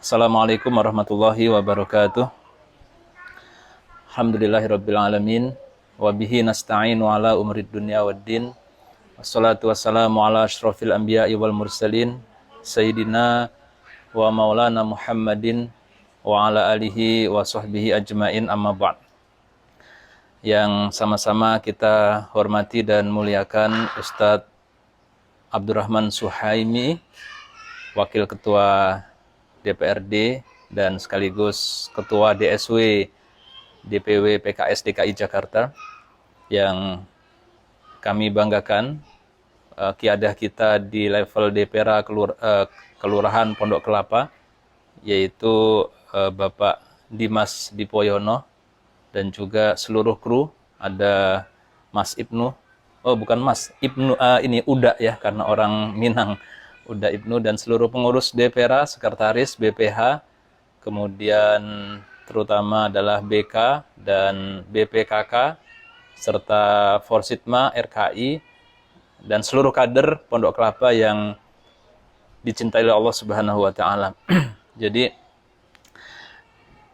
Assalamualaikum warahmatullahi wabarakatuh. Alhamdulillahirabbil alamin wa bihi nasta'inu ala umrid dunya waddin. Wassalatu wassalamu ala asyrafil anbiya'i wal mursalin sayyidina wa maulana Muhammadin wa ala alihi wa sahbihi ajmain, amma ba'd. Yang sama-sama kita hormati dan muliakan Ustadz Abdurrahman Suhaimi, Wakil Ketua DPRD dan sekaligus Ketua DSW DPW PKS DKI Jakarta, yang kami banggakan kiadah kita di level DPRA Kelurahan Pondok Kelapa, yaitu Bapak Dimas Dipoyono, dan juga seluruh kru. Ada Mas Ibnu, oh bukan Mas Ibnu, ini Uda ya, karena orang Minang, Uda Ibnu, dan seluruh pengurus DPRA, sekretaris BPH, kemudian terutama adalah BK dan BPKK, serta Forsitma RKI, dan seluruh kader Pondok Kelapa yang dicintai oleh Allah Subhanahu wa taala. Jadi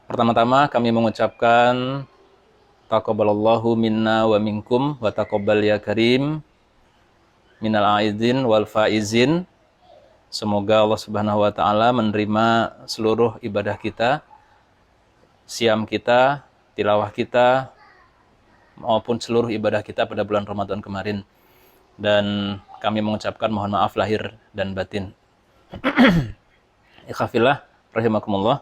pertama-tama kami mengucapkan taqabbalallahu minna wa minkum wa taqabbal ya karim minal aidin wal faizin. Semoga Allah Subhanahu wa taala menerima seluruh ibadah kita, siam kita, tilawah kita, maupun seluruh ibadah kita pada bulan Ramadan kemarin. Dan kami mengucapkan mohon maaf lahir dan batin. Ikhafillah rahimakumullah.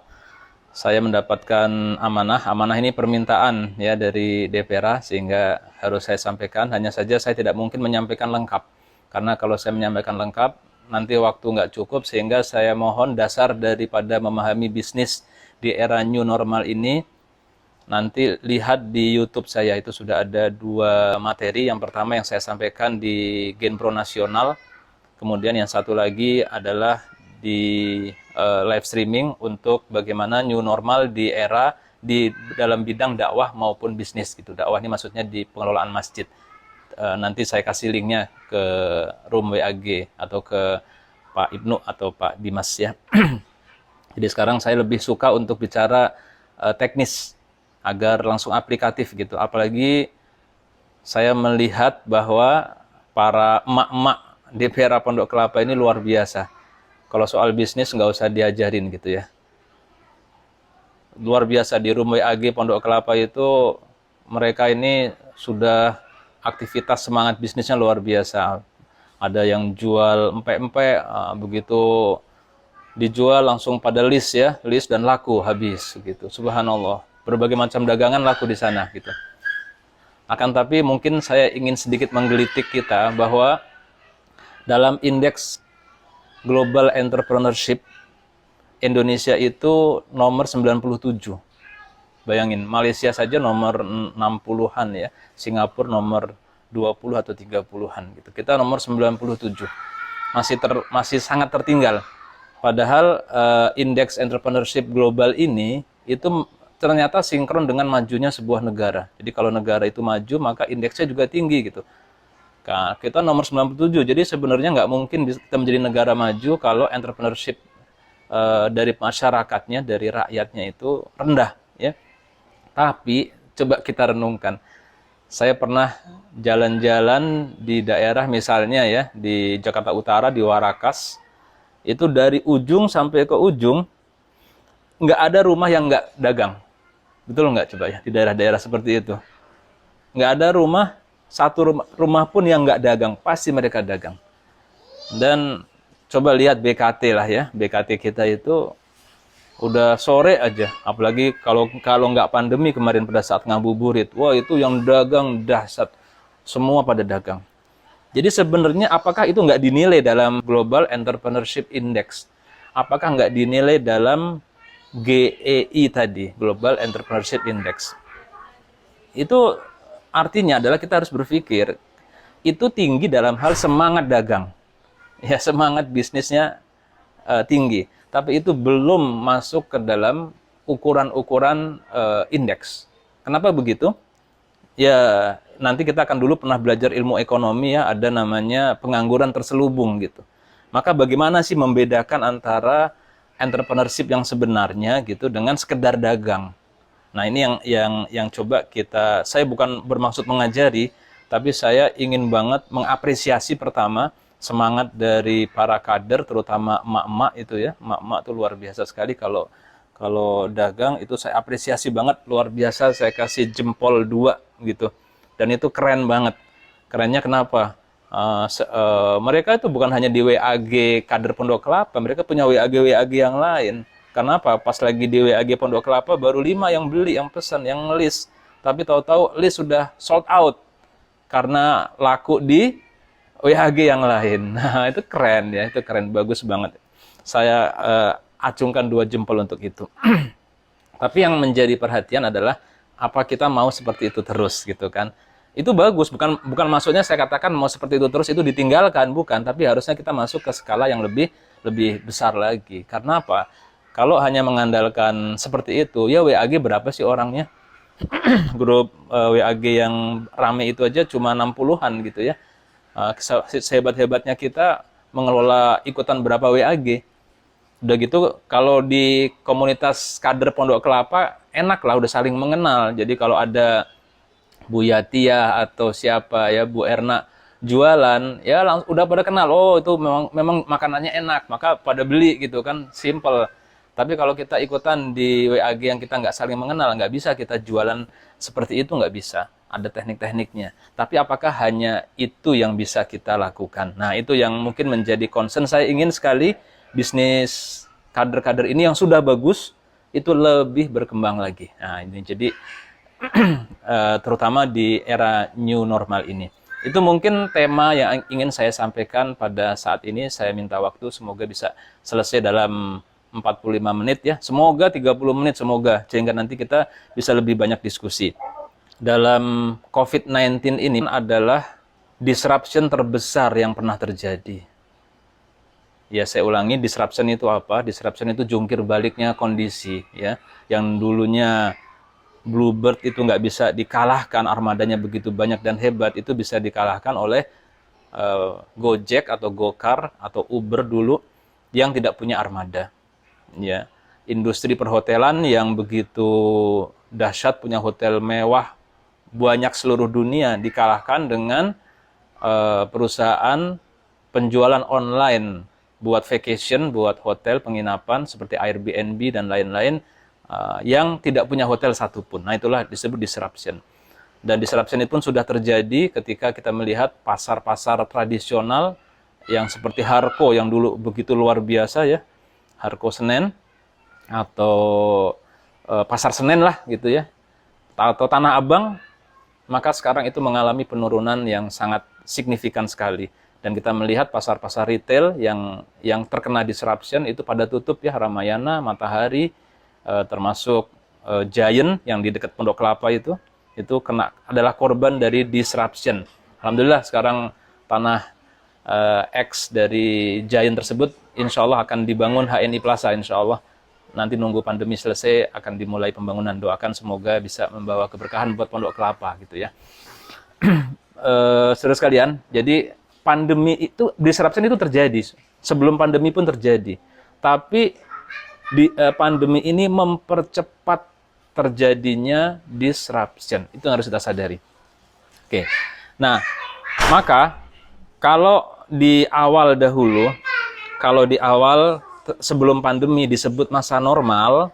Saya mendapatkan amanah ini permintaan ya dari DPRA, sehingga harus saya sampaikan. Hanya saja saya tidak mungkin menyampaikan lengkap, karena kalau saya menyampaikan lengkap nanti waktu nggak cukup, sehingga saya mohon dasar daripada memahami bisnis di era new normal ini. Nanti lihat di YouTube saya, itu sudah ada 2 materi. Yang pertama yang saya sampaikan di Genpro Nasional, kemudian yang satu lagi adalah di live streaming untuk bagaimana new normal di era di dalam bidang dakwah maupun bisnis gitu. Dakwah ini maksudnya di pengelolaan masjid. Nanti saya kasih linknya ke room WAG atau ke Pak Ibnu atau Pak Dimas ya. Jadi sekarang saya lebih suka untuk bicara teknis agar langsung aplikatif gitu. Apalagi saya melihat bahwa para emak-emak DPRA Pondok Kelapa ini luar biasa. Kalau soal bisnis nggak usah diajarin gitu ya. Luar biasa di room WAG Pondok Kelapa itu, mereka ini sudah aktivitas semangat bisnisnya luar biasa. Ada yang jual empek-empek, begitu dijual langsung pada list ya, list dan laku habis gitu. Subhanallah. Berbagai macam dagangan laku di sana gitu. Akan tapi mungkin saya ingin sedikit menggelitik kita bahwa dalam indeks Global Entrepreneurship, Indonesia itu nomor 97. Bayangin, Malaysia saja nomor 60-an ya, Singapura nomor 20 atau 30-an gitu. Kita nomor 97. Masih sangat tertinggal. Padahal indeks entrepreneurship global ini itu ternyata sinkron dengan majunya sebuah negara. Jadi kalau negara itu maju, maka indeksnya juga tinggi gitu. Nah, kita nomor 97, jadi sebenarnya nggak mungkin kita menjadi negara maju kalau entrepreneurship dari masyarakatnya, dari rakyatnya itu rendah ya. Tapi coba kita renungkan. Saya pernah jalan-jalan di daerah misalnya ya, di Jakarta Utara, di Warakas, itu dari ujung sampai ke ujung nggak ada rumah yang nggak dagang. Betul nggak coba ya, di daerah-daerah seperti itu? Nggak ada satu rumah pun yang nggak dagang, pasti mereka dagang. Dan coba lihat BKT lah ya, BKT kita itu udah sore aja, apalagi kalau nggak pandemi kemarin pada saat ngabuburit, wah itu yang dagang dahsyat, semua pada dagang. Jadi sebenarnya apakah itu nggak dinilai dalam Global Entrepreneurship Index? Apakah nggak dinilai dalam GEI tadi, Global Entrepreneurship Index? Itu artinya adalah kita harus berpikir itu tinggi dalam hal semangat dagang, ya, semangat bisnisnya tinggi, tapi itu belum masuk ke dalam ukuran-ukuran indeks. Kenapa begitu? Ya, nanti kita akan dulu pernah belajar ilmu ekonomi ya, ada namanya pengangguran terselubung gitu. Maka bagaimana sih membedakan antara entrepreneurship yang sebenarnya gitu dengan sekedar dagang. Nah, ini yang coba saya bukan bermaksud mengajari, tapi saya ingin banget mengapresiasi pertama semangat dari para kader, terutama emak-emak itu ya. Emak-emak itu luar biasa sekali kalau dagang itu saya apresiasi banget, luar biasa, saya kasih jempol 2 gitu. Dan itu keren banget. Kerennya kenapa? Mereka itu bukan hanya di WAG kader Pondok Kelapa, mereka punya WAG yang lain. Kenapa? Pas lagi di WAG Pondok Kelapa baru 5 yang beli, yang pesan, yang list. Tapi tahu-tahu list sudah sold out karena laku di WAG yang lain. Nah, itu keren ya, itu keren, bagus banget. Saya acungkan 2 jempol untuk itu. Tapi yang menjadi perhatian adalah apa kita mau seperti itu terus gitu kan. Itu bagus, bukan maksudnya saya katakan mau seperti itu terus itu ditinggalkan, bukan, tapi harusnya kita masuk ke skala yang lebih besar lagi. Karena apa? Kalau hanya mengandalkan seperti itu, ya WAG berapa sih orangnya? Grup WAG yang rame itu aja cuma 60-an gitu ya. Sehebat-hebatnya kita mengelola ikutan berapa WAG. Udah gitu, kalau di komunitas kader Pondok Kelapa, enak lah, udah saling mengenal. Jadi kalau ada Bu Yatia atau siapa ya, Bu Erna jualan, ya langsung udah pada kenal. Oh, itu memang makanannya enak, maka pada beli gitu kan, simple. Tapi kalau kita ikutan di WAG yang kita nggak saling mengenal, nggak bisa kita jualan seperti itu, nggak bisa. Ada teknik-tekniknya. Tapi apakah hanya itu yang bisa kita lakukan? Nah, itu yang mungkin menjadi concern. Saya ingin sekali bisnis kader-kader ini yang sudah bagus, itu lebih berkembang lagi. Nah, ini jadi terutama di era new normal ini. Itu mungkin tema yang ingin saya sampaikan pada saat ini. Saya minta waktu, semoga bisa selesai dalam 45 menit ya. Semoga 30 menit, semoga. Sehingga nanti kita bisa lebih banyak diskusi. Dalam COVID-19 ini adalah disruption terbesar yang pernah terjadi. Ya, saya ulangi, disruption itu apa? Disruption itu jungkir baliknya kondisi ya. Yang dulunya Bluebird itu nggak bisa dikalahkan, armadanya begitu banyak dan hebat, itu bisa dikalahkan oleh Gojek atau Gokar atau Uber dulu yang tidak punya armada. Ya, industri perhotelan yang begitu dahsyat, punya hotel mewah banyak seluruh dunia, dikalahkan dengan perusahaan penjualan online buat vacation, buat hotel penginapan seperti Airbnb dan lain-lain. Yang tidak punya hotel satupun. Nah, itulah disebut disruption. Dan disruption itu pun sudah terjadi ketika kita melihat pasar-pasar tradisional yang seperti Harko yang dulu begitu luar biasa ya, Harko Senen atau Pasar Senen lah gitu ya, atau Tanah Abang, maka sekarang itu mengalami penurunan yang sangat signifikan sekali. Dan kita melihat pasar-pasar retail yang terkena disruption itu pada tutup ya, Ramayana, Matahari, termasuk Giant yang di dekat Pondok Kelapa itu adalah korban dari disruption. Alhamdulillah sekarang tanah X dari Giant tersebut insya Allah akan dibangun HNI Plaza, insya Allah. Nanti nunggu pandemi selesai akan dimulai pembangunan. Doakan semoga bisa membawa keberkahan buat Pondok Kelapa gitu ya. Saudara sekalian, jadi pandemi itu, disruption itu terjadi. Sebelum pandemi pun terjadi. Tapi pandemi ini mempercepat terjadinya disruption. Itu yang harus kita sadari. Oke. Nah, maka kalau di awal sebelum pandemi disebut masa normal,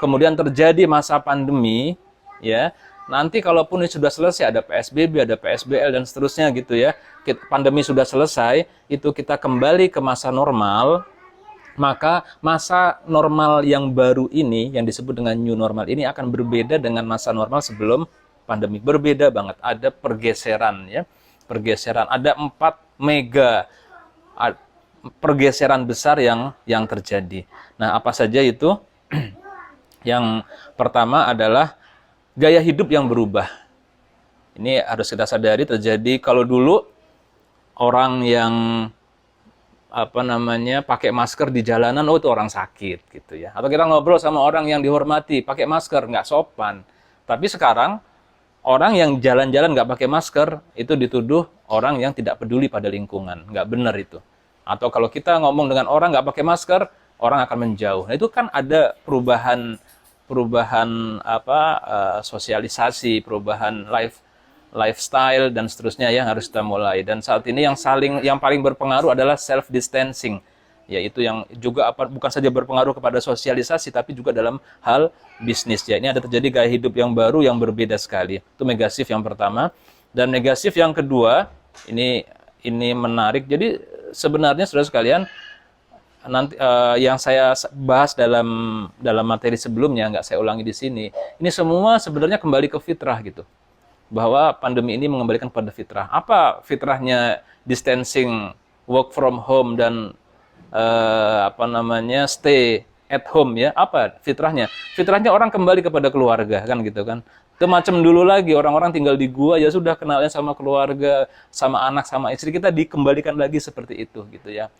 kemudian terjadi masa pandemi, ya. Nanti kalaupun ini sudah selesai, ada PSBB, ada PSBL dan seterusnya gitu ya. Pandemi sudah selesai, itu kita kembali ke masa normal. Maka masa normal yang baru ini, yang disebut dengan new normal ini akan berbeda dengan masa normal sebelum pandemi. Berbeda banget, ada pergeseran ya. Ada 4 mega pergeseran besar yang terjadi. Nah, apa saja itu? Yang pertama adalah gaya hidup yang berubah. Ini harus kita sadari terjadi. Kalau dulu orang yang pakai masker di jalanan, oh itu orang sakit gitu ya. Atau kita ngobrol sama orang yang dihormati, pakai masker, nggak sopan. Tapi sekarang, orang yang jalan-jalan nggak pakai masker, itu dituduh orang yang tidak peduli pada lingkungan. Nggak benar itu. Atau kalau kita ngomong dengan orang nggak pakai masker, orang akan menjauh. Nah, itu kan ada perubahan apa sosialisasi, perubahan lifestyle dan seterusnya yang harus kita mulai. Dan saat ini yang paling berpengaruh adalah self distancing, yaitu yang juga bukan saja berpengaruh kepada sosialisasi tapi juga dalam hal bisnis ya. Ini ada terjadi gaya hidup yang baru yang berbeda sekali. Itu megasif yang pertama. Dan megasif yang kedua, ini menarik. Jadi sebenarnya saudara sekalian, nanti yang saya bahas dalam materi sebelumnya, nggak saya ulangi di sini. Ini semua sebenarnya kembali ke fitrah gitu. Bahwa pandemi ini mengembalikan pada fitrah. Apa fitrahnya distancing, work from home dan stay at home ya? Apa fitrahnya? Fitrahnya orang kembali kepada keluarga kan gitu kan. Itu macam dulu lagi, orang-orang tinggal di gua ya sudah kenalnya sama keluarga, sama anak, sama istri, kita dikembalikan lagi seperti itu gitu ya.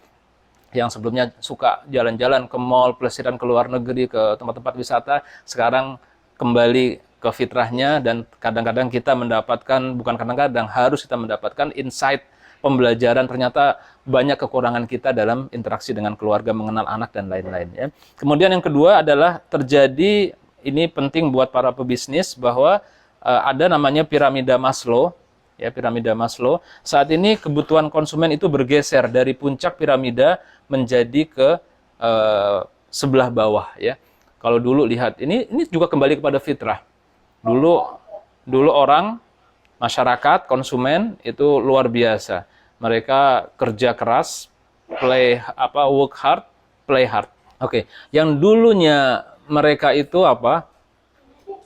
Yang sebelumnya suka jalan-jalan ke mall, pelesiran ke luar negeri, ke tempat-tempat wisata, sekarang kembali ke fitrahnya. Dan kadang-kadang kita mendapatkan, bukan kadang-kadang, harus kita mendapatkan insight, pembelajaran, ternyata banyak kekurangan kita dalam interaksi dengan keluarga, mengenal anak, dan lain-lain ya. Kemudian yang kedua adalah terjadi, ini penting buat para pebisnis, bahwa ada namanya piramida Maslow. Ya, piramida Maslow. Saat ini kebutuhan konsumen itu bergeser dari puncak piramida menjadi ke sebelah bawah ya. Kalau dulu lihat, ini juga kembali kepada fitrah. Dulu orang, masyarakat, konsumen itu luar biasa. Mereka kerja keras, work hard, play hard. Oke, yang dulunya mereka itu apa?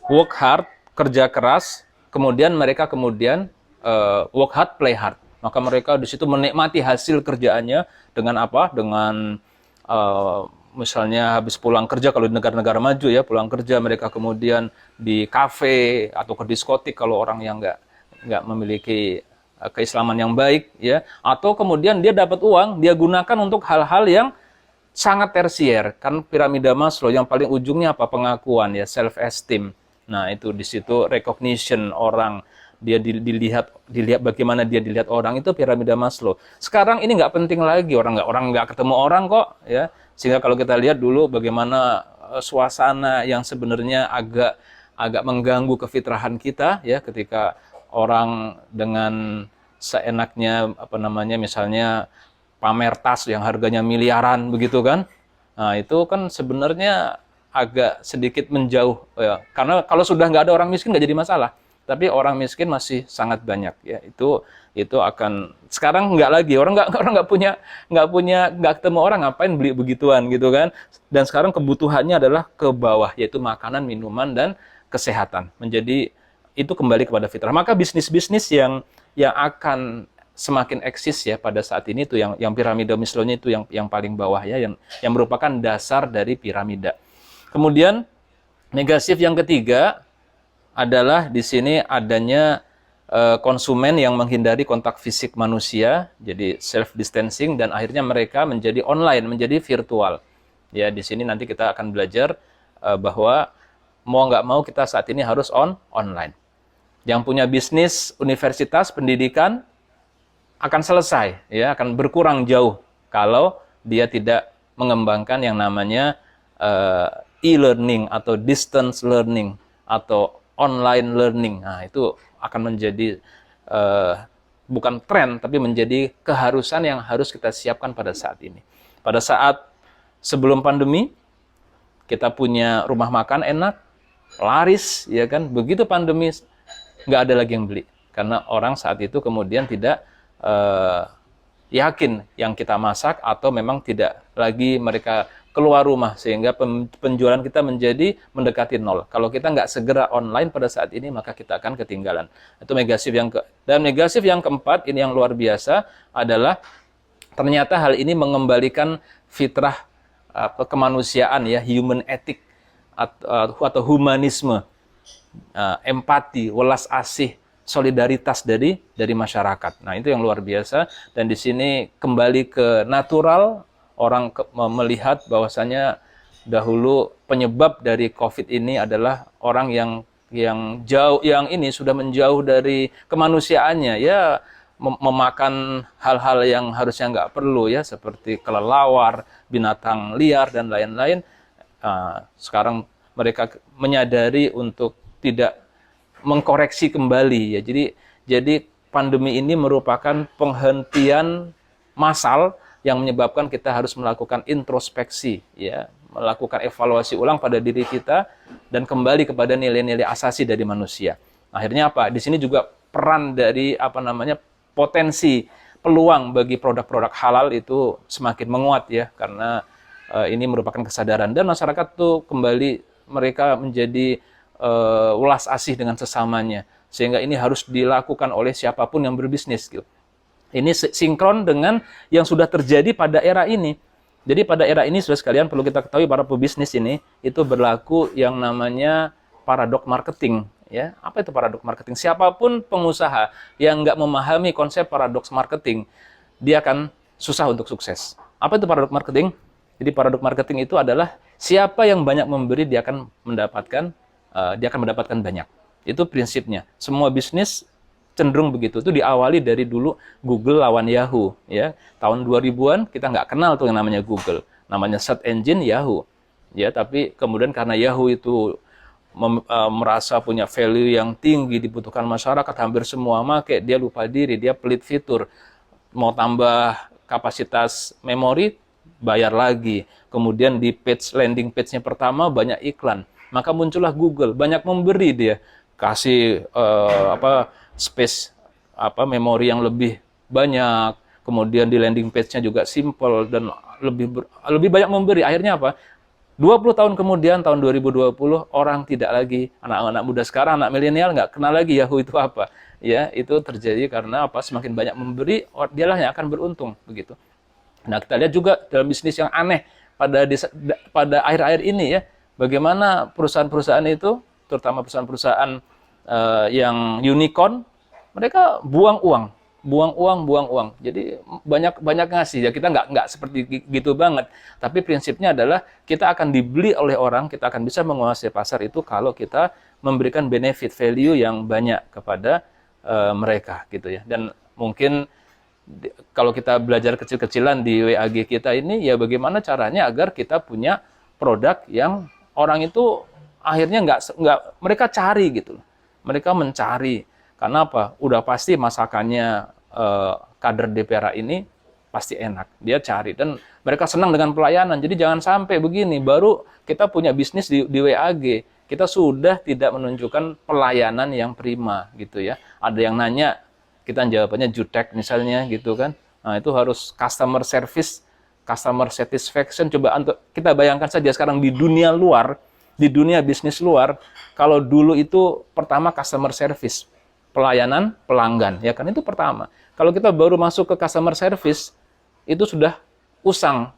Work hard, kerja keras, kemudian mereka work hard, play hard. Maka mereka di situ menikmati hasil kerjaannya dengan apa? Dengan misalnya habis pulang kerja, kalau di negara-negara maju ya, pulang kerja mereka kemudian di kafe atau ke diskotik kalau orang yang nggak memiliki keislaman yang baik ya, atau kemudian dia dapat uang, dia gunakan untuk hal-hal yang sangat tersier. Kan piramida Maslow yang paling ujungnya apa? Pengakuan ya, self esteem. Nah, itu di situ recognition orang, dia dilihat bagaimana dia dilihat orang, itu piramida Maslow. Sekarang ini nggak penting lagi, orang nggak ketemu orang kok ya. Sehingga kalau kita lihat dulu bagaimana suasana yang sebenarnya agak mengganggu kefitrahan kita ya, ketika orang dengan seenaknya misalnya pamer tas yang harganya miliaran begitu kan. Nah, itu kan sebenarnya agak sedikit menjauh ya. Karena kalau sudah nggak ada orang miskin nggak jadi masalah. Tapi orang miskin masih sangat banyak ya. Itu akan sekarang nggak lagi, orang nggak ketemu orang, ngapain beli begituan gitu kan. Dan sekarang kebutuhannya adalah ke bawah, yaitu makanan, minuman, dan kesehatan. Menjadi itu kembali kepada fitrah. Maka bisnis-bisnis yang akan semakin eksis ya pada saat ini itu yang piramida Maslow-nya itu yang paling bawah ya, yang merupakan dasar dari piramida. Kemudian negatif yang ketiga adalah di sini adanya konsumen yang menghindari kontak fisik manusia, jadi self distancing, dan akhirnya mereka menjadi online, menjadi virtual. Ya, di sini nanti kita akan belajar bahwa mau nggak mau kita saat ini harus online. Yang punya bisnis, universitas, pendidikan akan selesai, ya, akan berkurang jauh kalau dia tidak mengembangkan yang namanya e-learning atau distance learning atau online learning. Nah, itu akan menjadi bukan tren, tapi menjadi keharusan yang harus kita siapkan pada saat ini. Pada saat sebelum pandemi, kita punya rumah makan enak, laris, ya kan? Begitu pandemi, nggak ada lagi yang beli. Karena orang saat itu kemudian tidak yakin yang kita masak, atau memang tidak lagi mereka keluar rumah, sehingga penjualan kita menjadi mendekati nol. Kalau kita nggak segera online pada saat ini, maka kita akan ketinggalan. Itu negatif dan negatif yang keempat, ini yang luar biasa, adalah ternyata hal ini mengembalikan fitrah kemanusiaan ya, human ethic atau humanisme, empati, welas asih, solidaritas dari masyarakat. Nah, itu yang luar biasa, dan di sini kembali ke natural. Orang melihat bahwasanya dahulu penyebab dari COVID ini adalah orang yang sudah menjauh dari kemanusiaannya ya, memakan hal-hal yang harusnya nggak perlu ya, seperti kelelawar, binatang liar dan lain-lain. Sekarang mereka menyadari untuk tidak mengkoreksi kembali ya. Jadi pandemi ini merupakan penghentian massal yang menyebabkan kita harus melakukan introspeksi ya, melakukan evaluasi ulang pada diri kita dan kembali kepada nilai-nilai asasi dari manusia. Akhirnya apa? Di sini juga peran dari potensi peluang bagi produk-produk halal itu semakin menguat ya, karena ini merupakan kesadaran dan masyarakat tuh kembali mereka menjadi welas asih dengan sesamanya, sehingga ini harus dilakukan oleh siapapun yang berbisnis gitu. Ini sinkron dengan yang sudah terjadi pada era ini. Jadi pada era ini, saudara sekalian, perlu kita ketahui para pebisnis ini, itu berlaku yang namanya paradok marketing. Ya, apa itu paradok marketing? Siapapun pengusaha yang nggak memahami konsep paradoks marketing, dia akan susah untuk sukses. Apa itu paradok marketing? Jadi paradok marketing itu adalah siapa yang banyak memberi, dia akan mendapatkan banyak. Itu prinsipnya. Semua bisnis cenderung begitu. Itu diawali dari dulu Google lawan Yahoo ya. Tahun 2000-an kita nggak kenal tuh yang namanya Google. Namanya search engine Yahoo. Ya, tapi kemudian karena Yahoo itu merasa punya value yang tinggi, dibutuhkan masyarakat, hampir semua make, dia lupa diri, dia pelit fitur. Mau tambah kapasitas memori, bayar lagi. Kemudian di landing page-nya pertama banyak iklan. Maka muncullah Google, banyak memberi dia. Kasih space memori yang lebih banyak, kemudian di landing page-nya juga simple dan lebih banyak memberi. Akhirnya apa? 20 tahun kemudian, tahun 2020, orang tidak lagi, anak-anak muda sekarang, anak milenial nggak kenal lagi Yahoo itu apa. Ya, itu terjadi karena apa? Semakin banyak memberi, dialah yang akan beruntung begitu. Nah, kita lihat juga dalam bisnis yang aneh pada akhir-akhir ini ya, bagaimana perusahaan-perusahaan itu, terutama perusahaan-perusahaan yang unicorn, mereka buang uang. Jadi banyak ngasih ya, kita nggak seperti gitu banget. Tapi prinsipnya adalah kita akan dibeli oleh orang, kita akan bisa menguasai pasar itu kalau kita memberikan benefit value yang banyak kepada mereka gitu ya. Dan mungkin kalau kita belajar kecil-kecilan di WAG kita ini ya, bagaimana caranya agar kita punya produk yang orang itu akhirnya nggak mereka cari gitu. Mereka mencari. Karena apa? Udah pasti masakannya kader DPRA ini pasti enak. Dia cari. Dan mereka senang dengan pelayanan. Jadi jangan sampai begini. Baru kita punya bisnis di WAG. Kita sudah tidak menunjukkan pelayanan yang prima gitu ya. Ada yang nanya, kita jawabannya jutek misalnya gitu kan. Nah, itu harus customer service, customer satisfaction. Coba kita bayangkan saja sekarang di dunia luar, di dunia bisnis luar, kalau dulu itu pertama customer service, pelayanan pelanggan, ya kan, itu pertama. Kalau kita baru masuk ke customer service, itu sudah usang.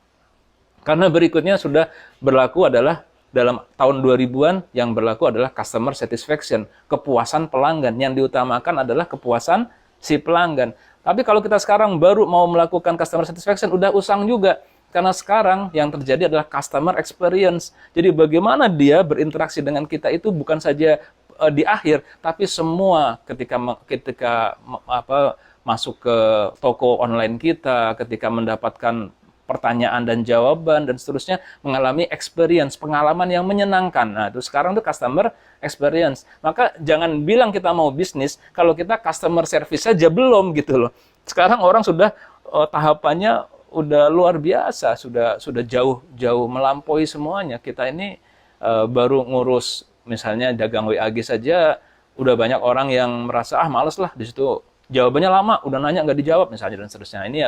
Karena berikutnya sudah berlaku adalah dalam tahun 2000-an yang berlaku adalah customer satisfaction, kepuasan pelanggan. Yang diutamakan adalah kepuasan si pelanggan. Tapi kalau kita sekarang baru mau melakukan customer satisfaction, udah usang juga. Karena sekarang yang terjadi adalah customer experience. Jadi bagaimana dia berinteraksi dengan kita itu bukan saja di akhir, tapi semua ketika masuk ke toko online kita, ketika mendapatkan pertanyaan dan jawaban dan seterusnya, mengalami experience, pengalaman yang menyenangkan. Nah, itu sekarang tuh customer experience. Maka jangan bilang kita mau bisnis kalau kita customer service saja belum gitu loh. Sekarang orang sudah tahapannya udah luar biasa, sudah jauh melampaui semuanya. Kita ini baru ngurus misalnya dagang WAG saja, udah banyak orang yang merasa males lah di situ. Jawabannya lama, udah nanya nggak dijawab misalnya dan seterusnya. Ini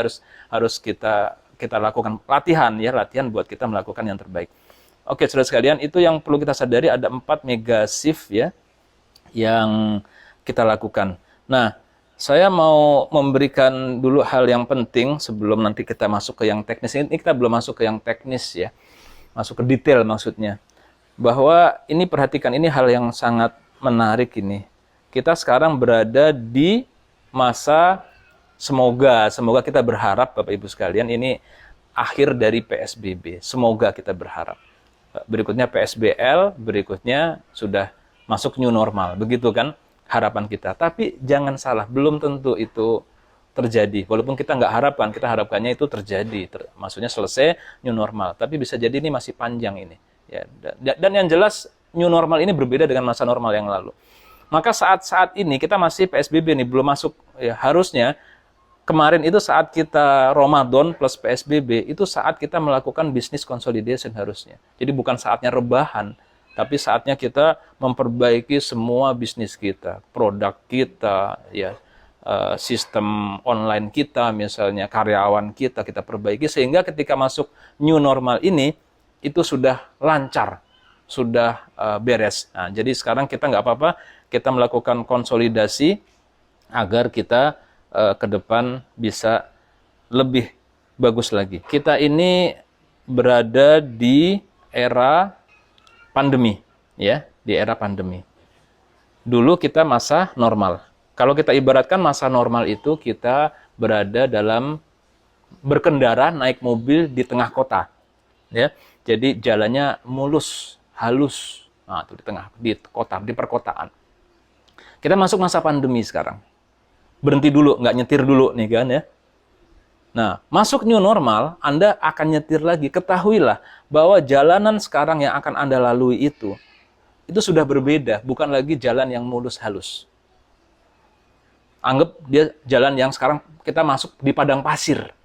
harus kita lakukan latihan buat kita melakukan yang terbaik. Oke, saudara sekalian, itu yang perlu kita sadari, ada 4 mega shift ya yang kita lakukan. Nah, saya mau memberikan dulu hal yang penting sebelum nanti kita masuk ke yang teknis. Ini kita belum masuk ke yang teknis ya. Masuk ke detail maksudnya. Bahwa ini perhatikan, ini hal yang sangat menarik ini. Kita sekarang berada di masa semoga kita berharap Bapak Ibu sekalian ini akhir dari PSBB. Semoga kita berharap. Berikutnya PSBL, berikutnya sudah masuk new normal. Begitu kan harapan kita. Tapi jangan salah, belum tentu itu terjadi. Walaupun kita nggak harapkan, kita harapkannya itu terjadi. Maksudnya selesai new normal. Tapi bisa jadi ini masih panjang ini. Ya, dan yang jelas new normal ini berbeda dengan masa normal yang lalu. Maka saat-saat ini kita masih PSBB nih, belum masuk. Ya, harusnya kemarin itu saat kita Ramadan plus PSBB, itu saat kita melakukan business consolidation harusnya. Jadi bukan saatnya rebahan, tapi saatnya kita memperbaiki semua bisnis kita, produk kita, ya, sistem online kita, misalnya karyawan kita perbaiki sehingga ketika masuk new normal ini itu sudah lancar, sudah beres. Nah, jadi sekarang kita nggak apa-apa, kita melakukan konsolidasi agar kita ke depan bisa lebih bagus lagi. Kita ini berada di era pandemi, ya, di era pandemi. Dulu kita masa normal. Kalau kita ibaratkan masa normal itu kita berada dalam berkendara naik mobil di tengah kota, ya. Jadi jalannya mulus, halus. Nah, itu di tengah, di kota, di perkotaan. Kita masuk masa pandemi sekarang. Berhenti dulu, nggak nyetir dulu nih kan ya. Nah, masuk new normal, Anda akan nyetir lagi. Ketahuilah bahwa jalanan sekarang yang akan Anda lalui itu sudah berbeda, bukan lagi jalan yang mulus halus. Anggap dia jalan yang sekarang kita masuk di padang pasir.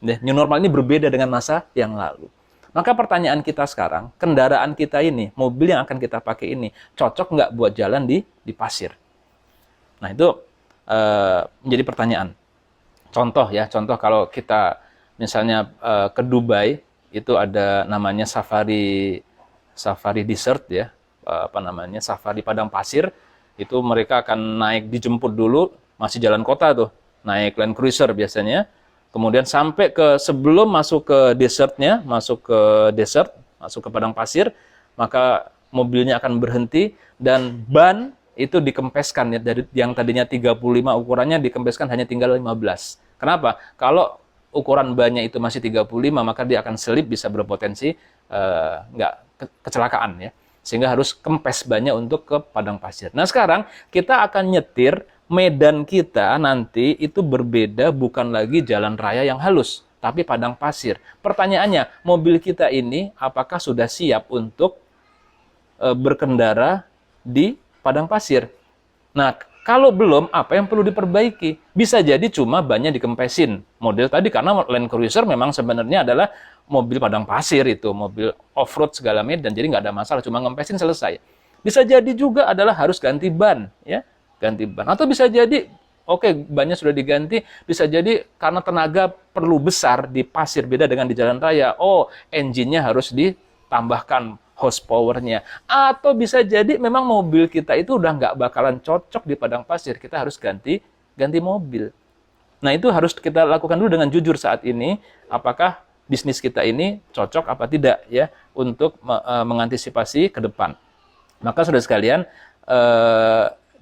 New normal ini berbeda dengan masa yang lalu. Maka pertanyaan kita sekarang, kendaraan kita ini, mobil yang akan kita pakai ini, cocok nggak buat jalan di pasir? Nah, itu menjadi pertanyaan. Contoh ya, contoh kalau kita misalnya ke Dubai, itu ada namanya safari desert ya, safari padang pasir. Itu mereka akan naik, dijemput dulu, masih jalan kota tuh, naik Land Cruiser biasanya, kemudian sampai ke sebelum masuk ke desertnya, masuk ke padang pasir, maka mobilnya akan berhenti dan ban itu dikempeskan ya, dari yang tadinya 35 ukurannya dikempeskan hanya tinggal 15. Kenapa? Kalau ukuran bannya itu masih 35, maka dia akan selip, bisa berpotensi kecelakaan ya. Sehingga harus kempes banyak untuk ke padang pasir. Nah, sekarang kita akan nyetir, medan kita nanti itu berbeda, bukan lagi jalan raya yang halus, tapi padang pasir. Pertanyaannya, mobil kita ini apakah sudah siap untuk berkendara di padang pasir? Nah, kalau belum, apa yang perlu diperbaiki? Bisa jadi cuma bannya dikempesin. Model tadi, karena Land Cruiser memang sebenarnya adalah mobil padang pasir itu, mobil off-road segala medan, jadi nggak ada masalah, cuma ngempesin selesai. Bisa jadi juga adalah harus ganti ban, ya, ganti ban. Atau bisa jadi, oke, bannya sudah diganti, bisa jadi karena tenaga perlu besar di pasir, beda dengan di jalan raya. Oh, engine-nya harus ditambahkan horsepower-nya. Atau bisa jadi memang mobil kita itu udah nggak bakalan cocok di padang pasir, kita harus ganti mobil. Nah, itu harus kita lakukan dulu dengan jujur saat ini, apakah bisnis kita ini cocok apa tidak ya untuk mengantisipasi ke depan. Maka saudara sekalian,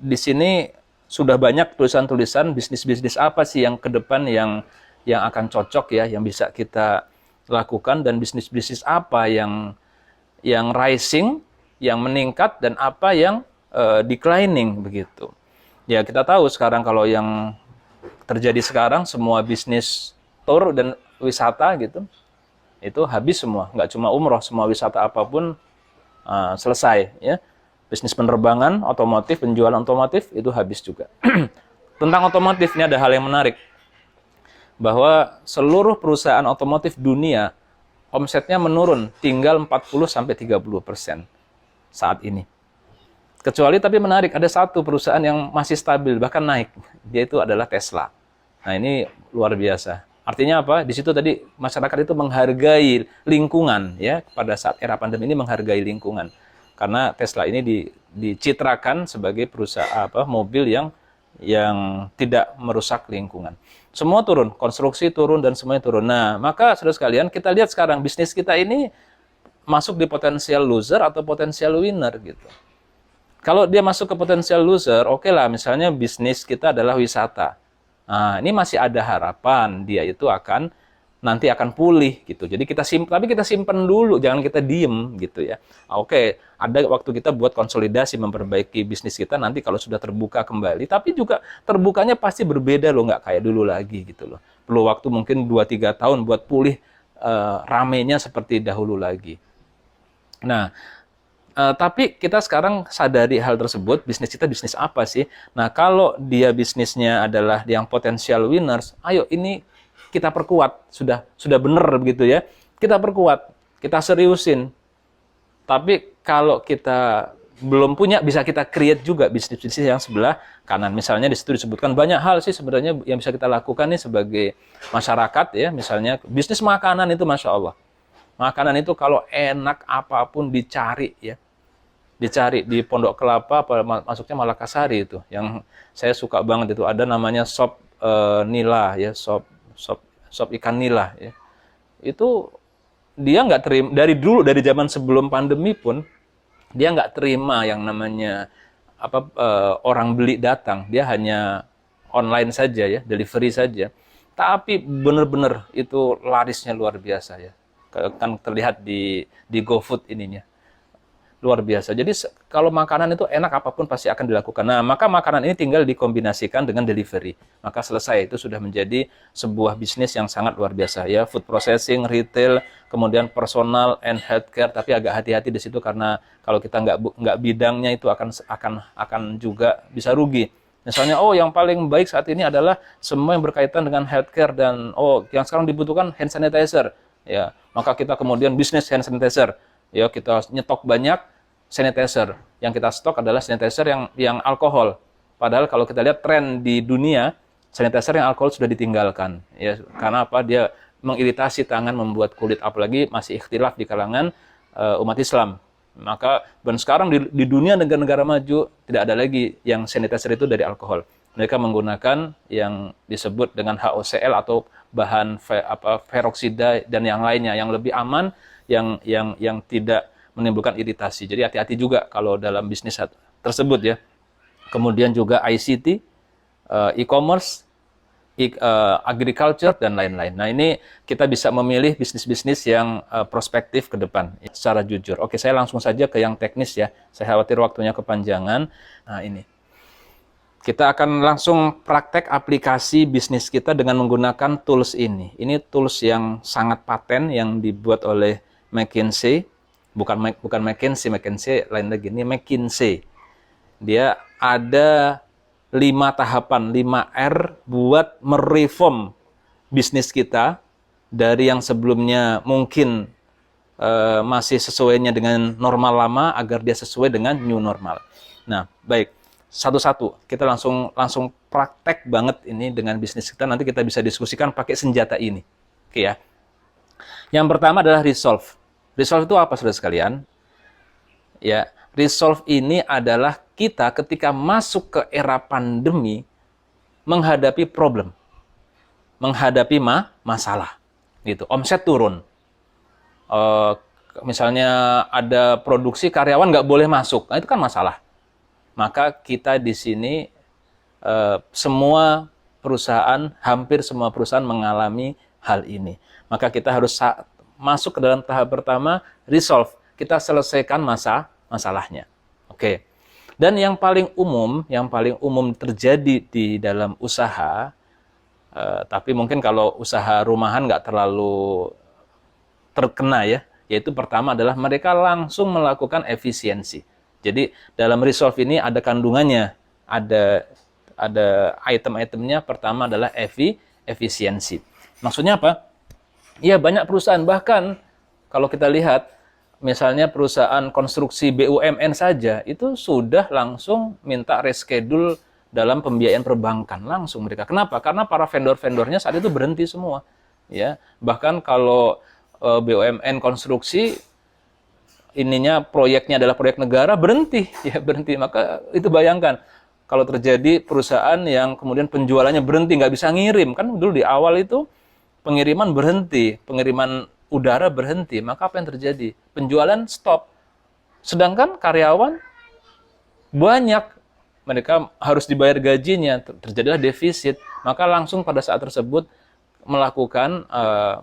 di sini sudah banyak tulisan-tulisan bisnis-bisnis apa sih yang ke depan yang akan cocok ya, yang bisa kita lakukan, dan bisnis-bisnis apa yang rising, yang meningkat, dan apa yang declining begitu. Ya, kita tahu sekarang kalau yang terjadi sekarang semua bisnis tour dan wisata gitu, itu habis semua, nggak cuma umroh, semua wisata apapun selesai ya. Bisnis penerbangan, otomotif, penjualan otomotif itu habis juga. Tentang otomotif ini ada hal yang menarik, bahwa seluruh perusahaan otomotif dunia omsetnya menurun tinggal 40-30% saat ini. Kecuali, tapi menarik, ada satu perusahaan yang masih stabil bahkan naik, yaitu adalah Tesla. Nah, ini luar biasa. Artinya apa? Di situ tadi masyarakat itu menghargai lingkungan ya, pada saat era pandemi ini menghargai lingkungan. Karena Tesla ini dicitrakan sebagai perusahaan mobil yang tidak merusak lingkungan. Semua turun, konstruksi turun dan semuanya turun. Nah, maka saudara sekalian, kita lihat sekarang bisnis kita ini masuk di potensial loser atau potensial winner gitu. Kalau dia masuk ke potensial loser, oke lah, misalnya bisnis kita adalah wisata. Nah, ini masih ada harapan dia itu akan nanti akan pulih gitu. Jadi tapi kita simpen dulu, jangan kita diem gitu ya. Oke, ada waktu kita buat konsolidasi, memperbaiki bisnis kita nanti kalau sudah terbuka kembali. Tapi juga terbukanya pasti berbeda loh, nggak kayak dulu lagi gitu loh. Perlu waktu mungkin 2-3 tahun buat pulih ramenya seperti dahulu lagi. Nah, tapi kita sekarang sadari hal tersebut, bisnis kita bisnis apa sih? Nah, kalau dia bisnisnya adalah yang potensial winners, ayo ini kita perkuat, sudah benar begitu ya. Kita perkuat, kita seriusin. Tapi kalau kita belum punya, bisa kita create juga bisnis-bisnis yang sebelah kanan. Misalnya di situ disebutkan banyak hal sih sebenarnya yang bisa kita lakukan nih sebagai masyarakat ya. Misalnya bisnis makanan itu Masya Allah. Makanan itu kalau enak apapun dicari ya. Dicari di Pondok Kelapa, masuknya Malakasari itu. Yang saya suka banget itu ada namanya sop nila ya, sop ikan nila ya. Itu dia nggak terima dari dulu, dari zaman sebelum pandemi pun dia nggak terima yang namanya orang beli datang. Dia hanya online saja ya, delivery saja. Tapi benar-benar itu larisnya luar biasa ya. Kan terlihat di GoFood ininya. Luar biasa. Jadi kalau makanan itu enak apapun pasti akan dilakukan. Nah, maka makanan ini tinggal dikombinasikan dengan delivery. Maka selesai, itu sudah menjadi sebuah bisnis yang sangat luar biasa ya. Food processing, retail, kemudian personal and healthcare. Tapi agak hati-hati di situ karena kalau kita nggak bidangnya itu akan juga bisa rugi. Misalnya, yang paling baik saat ini adalah semua yang berkaitan dengan healthcare dan yang sekarang dibutuhkan hand sanitizer. Ya, maka kita kemudian bisnis hand sanitizer. Ya, kita nyetok banyak sanitizer. Yang kita stok adalah sanitizer yang alkohol. Padahal kalau kita lihat tren di dunia, sanitizer yang alkohol sudah ditinggalkan. Ya, karena apa? Dia mengiritasi tangan, membuat kulit, apalagi masih ikhtilaf di kalangan umat Islam. Maka dan sekarang di dunia negara-negara maju tidak ada lagi yang sanitizer itu dari alkohol. Mereka menggunakan yang disebut dengan HOCl atau bahan peroksida dan yang lainnya yang lebih aman, yang tidak menimbulkan iritasi. Jadi hati-hati juga kalau dalam bisnis tersebut ya. Kemudian juga ICT, e-commerce, agriculture dan lain-lain. Nah, ini kita bisa memilih bisnis-bisnis yang prospektif ke depan secara jujur. Oke, saya langsung saja ke yang teknis ya. Saya khawatir waktunya kepanjangan. Nah, ini. Kita akan langsung praktek aplikasi bisnis kita dengan menggunakan tools ini. Ini tools yang sangat paten yang dibuat oleh McKinsey. Bukan McKinsey lain lagi. Ini McKinsey. Dia ada 5 tahapan, 5R buat mereform bisnis kita dari yang sebelumnya mungkin masih sesuainya dengan normal lama agar dia sesuai dengan new normal. Nah, baik. Satu-satu, kita langsung praktek banget ini dengan bisnis kita. Nanti kita bisa diskusikan pakai senjata ini. Oke ya. Yang pertama adalah resolve. Resolve itu apa, saudara sekalian? Ya, resolve ini adalah kita ketika masuk ke era pandemi menghadapi problem, menghadapi masalah, gitu. Omset turun, misalnya ada produksi karyawan nggak boleh masuk, nah itu kan masalah. Maka kita di sini hampir semua perusahaan mengalami hal ini. Maka kita harus masuk ke dalam tahap pertama, resolve. Kita selesaikan masalahnya. Oke. Dan yang paling umum terjadi di dalam usaha, tapi mungkin kalau usaha rumahan nggak terlalu terkena ya, yaitu pertama adalah mereka langsung melakukan efisiensi. Jadi dalam resolve ini ada kandungannya, ada item-itemnya. Pertama adalah efisiensi. Maksudnya apa? Ya, banyak perusahaan, bahkan kalau kita lihat misalnya perusahaan konstruksi BUMN saja itu sudah langsung minta reschedule dalam pembiayaan perbankan langsung mereka. Kenapa? Karena para vendor-vendornya saat itu berhenti semua. Ya, bahkan kalau BUMN konstruksi proyeknya adalah proyek negara, berhenti. Maka itu bayangkan kalau terjadi perusahaan yang kemudian penjualannya berhenti, nggak bisa ngirim. Kan dulu di awal itu pengiriman berhenti, pengiriman udara berhenti, maka apa yang terjadi? Penjualan stop. Sedangkan karyawan banyak, mereka harus dibayar gajinya, terjadilah defisit. Maka langsung pada saat tersebut melakukan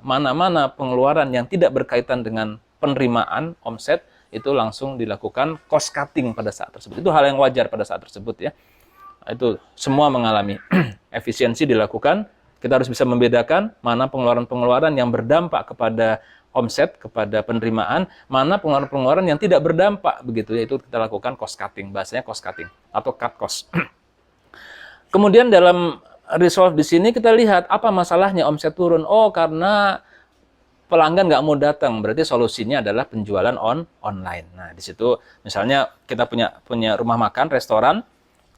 mana-mana pengeluaran yang tidak berkaitan dengan penerimaan omset, itu langsung dilakukan cost cutting pada saat tersebut. Itu hal yang wajar pada saat tersebut ya. Itu semua mengalami efisiensi dilakukan. Kita harus bisa membedakan mana pengeluaran-pengeluaran yang berdampak kepada omset, kepada penerimaan, mana pengeluaran-pengeluaran yang tidak berdampak, begitu ya. Itu kita lakukan cost cutting, bahasanya cost cutting atau cut cost. Kemudian dalam resolve di sini kita lihat apa masalahnya omset turun. Oh, karena pelanggan nggak mau datang, berarti solusinya adalah penjualan online. Nah, di situ misalnya kita punya rumah makan, restoran,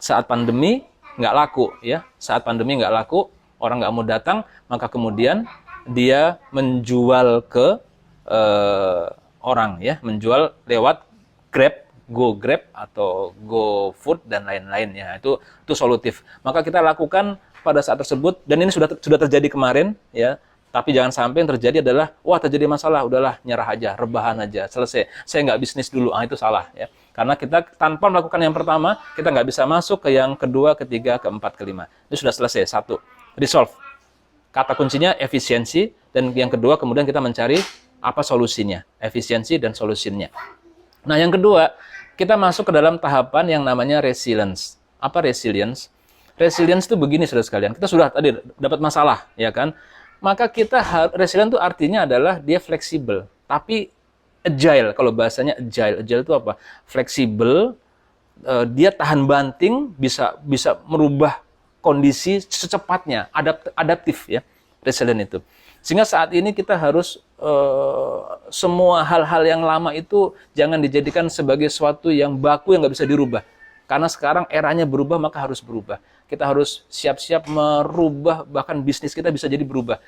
saat pandemi nggak laku, ya. Saat pandemi nggak laku, orang nggak mau datang, maka kemudian dia menjual ke orang, ya, menjual lewat Grab, Grab atau GoFood dan lain-lain, ya. Itu solutif. Maka kita lakukan pada saat tersebut, dan ini sudah terjadi kemarin, ya. Tapi jangan sampai yang terjadi adalah, wah terjadi masalah, udahlah nyerah aja, rebahan aja, selesai. Saya nggak bisnis dulu, itu salah ya. Karena kita tanpa melakukan yang pertama, kita nggak bisa masuk ke yang kedua, ketiga, keempat, kelima. Itu sudah selesai, satu. Resolve. Kata kuncinya efisiensi, dan yang kedua kemudian kita mencari apa solusinya. Efisiensi dan solusinya. Nah yang kedua, kita masuk ke dalam tahapan yang namanya resilience. Apa resilience? Resilience itu begini saudara sekalian, kita sudah tadi dapat masalah, ya kan? Maka kita resilient itu artinya adalah dia fleksibel, tapi agile. Kalau bahasanya agile itu apa? Fleksibel, dia tahan banting, bisa merubah kondisi secepatnya, adaptif ya, resilient itu. Sehingga saat ini kita harus semua hal-hal yang lama itu jangan dijadikan sebagai sesuatu yang baku yang nggak bisa dirubah. Karena sekarang eranya berubah, maka harus berubah. Kita harus siap-siap merubah, bahkan bisnis kita bisa jadi berubah.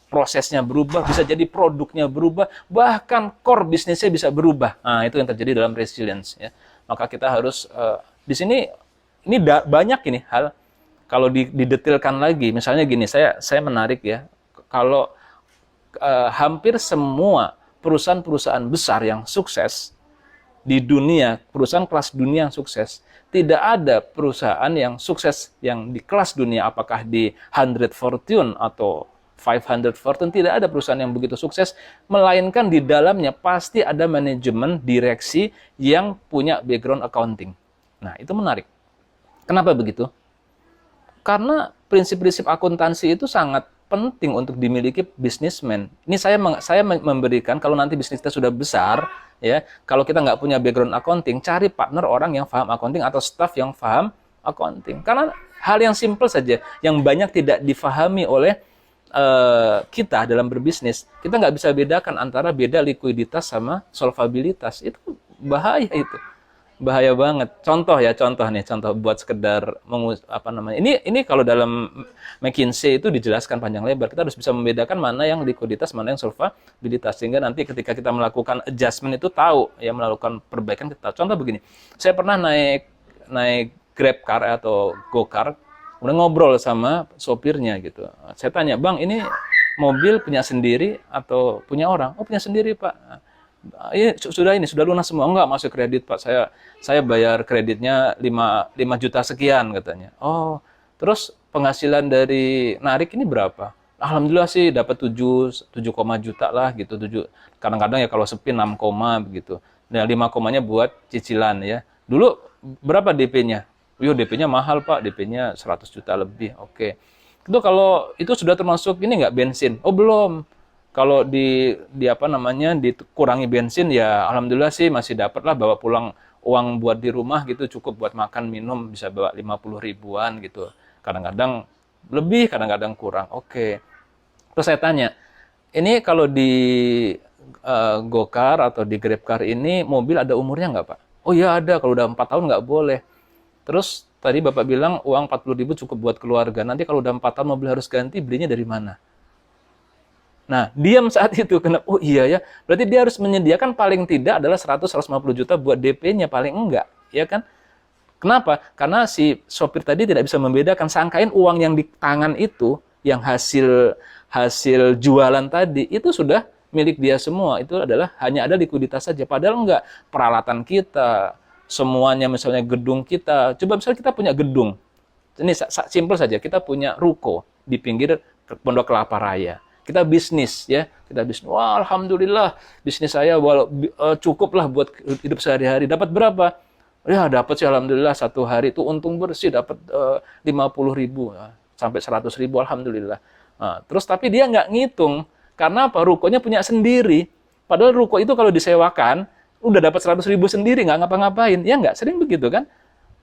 Prosesnya berubah, bisa jadi produknya berubah, bahkan core bisnisnya bisa berubah. Nah, itu yang terjadi dalam resilience. Ya. Maka kita harus, di sini, ini banyak ini hal, kalau didetilkan lagi, misalnya gini, saya menarik ya, kalau hampir semua perusahaan-perusahaan besar yang sukses, di dunia, perusahaan kelas dunia yang sukses, tidak ada perusahaan yang sukses yang di kelas dunia, apakah di 100 Fortune atau 500 Fortune, tidak ada perusahaan yang begitu sukses, melainkan di dalamnya pasti ada manajemen, direksi yang punya background accounting. Nah, itu menarik. Kenapa begitu? Karena prinsip-prinsip akuntansi itu sangat penting untuk dimiliki bisnismen. Ini saya memberikan, kalau nanti bisnis kita sudah besar, ya, kalau kita nggak punya background accounting, cari partner orang yang paham accounting atau staff yang paham accounting. Karena hal yang simple saja, yang banyak tidak difahami oleh kita dalam berbisnis, kita nggak bisa bedakan antara beda likuiditas sama solvabilitas. Itu bahaya itu. Bahaya banget. Contoh buat sekedar Ini kalau dalam McKinsey itu dijelaskan panjang lebar. Kita harus bisa membedakan mana yang likuiditas, mana yang solvabilitas, sehingga nanti ketika kita melakukan adjustment itu tahu, ya, melakukan perbaikan kita. Contoh begini. Saya pernah naik Grab car atau GoCar, kemudian ngobrol sama sopirnya gitu. Saya tanya, "Bang, ini mobil punya sendiri atau punya orang?" "Oh, punya sendiri, Pak." "Iya, sudah lunas semua." "Enggak, masuk kredit, Pak. Saya bayar kreditnya 5 juta sekian," katanya. "Oh, terus penghasilan dari narik ini berapa?" "Alhamdulillah sih dapat 7 juta lah gitu, 7. Kadang-kadang ya kalau sepi 6, begitu. Nah, 5 komanya buat cicilan ya. Dulu berapa DP-nya?" "Yo, DP-nya mahal, Pak. DP-nya 100 juta lebih." "Oke. Itu kalau itu sudah termasuk ini nggak bensin?" "Oh, belum. Kalau dikurangi bensin ya alhamdulillah sih masih dapat lah, bawa pulang uang buat di rumah gitu, cukup buat makan minum, bisa bawa 50 ribuan gitu. Kadang-kadang lebih, kadang-kadang kurang." "Oke." Terus saya tanya, "Ini kalau di GoCar atau di GrabCar ini mobil ada umurnya nggak, Pak?" "Oh iya ada, kalau udah 4 tahun nggak boleh." "Terus tadi Bapak bilang uang 40 ribu cukup buat keluarga. Nanti kalau udah 4 tahun mobil harus ganti, belinya dari mana?" Nah, diam saat itu. Kenapa? Oh iya ya. Berarti dia harus menyediakan paling tidak adalah 100-150 juta buat DP-nya, paling enggak. Ya kan? Kenapa? Karena si sopir tadi tidak bisa membedakan. Sangkain uang yang di tangan itu, yang hasil jualan tadi, itu sudah milik dia semua. Itu adalah hanya ada likuiditas saja. Padahal enggak. Peralatan kita, semuanya, misalnya gedung kita. Coba misalnya kita punya gedung. Ini simple saja. Kita punya ruko di pinggir Pondok Kelapa Raya. Kita bisnis ya, kita bisnis. Wah, alhamdulillah bisnis saya cukup lah buat hidup sehari-hari. Dapat berapa? Ya dapat sih alhamdulillah satu hari itu untung bersih dapat 50.000 sampai 100.000 alhamdulillah. Nah, terus tapi dia nggak ngitung karena apa? Rukonya punya sendiri. Padahal ruko itu kalau disewakan udah dapat 100.000 sendiri nggak ngapa-ngapain. Ya nggak sering begitu kan?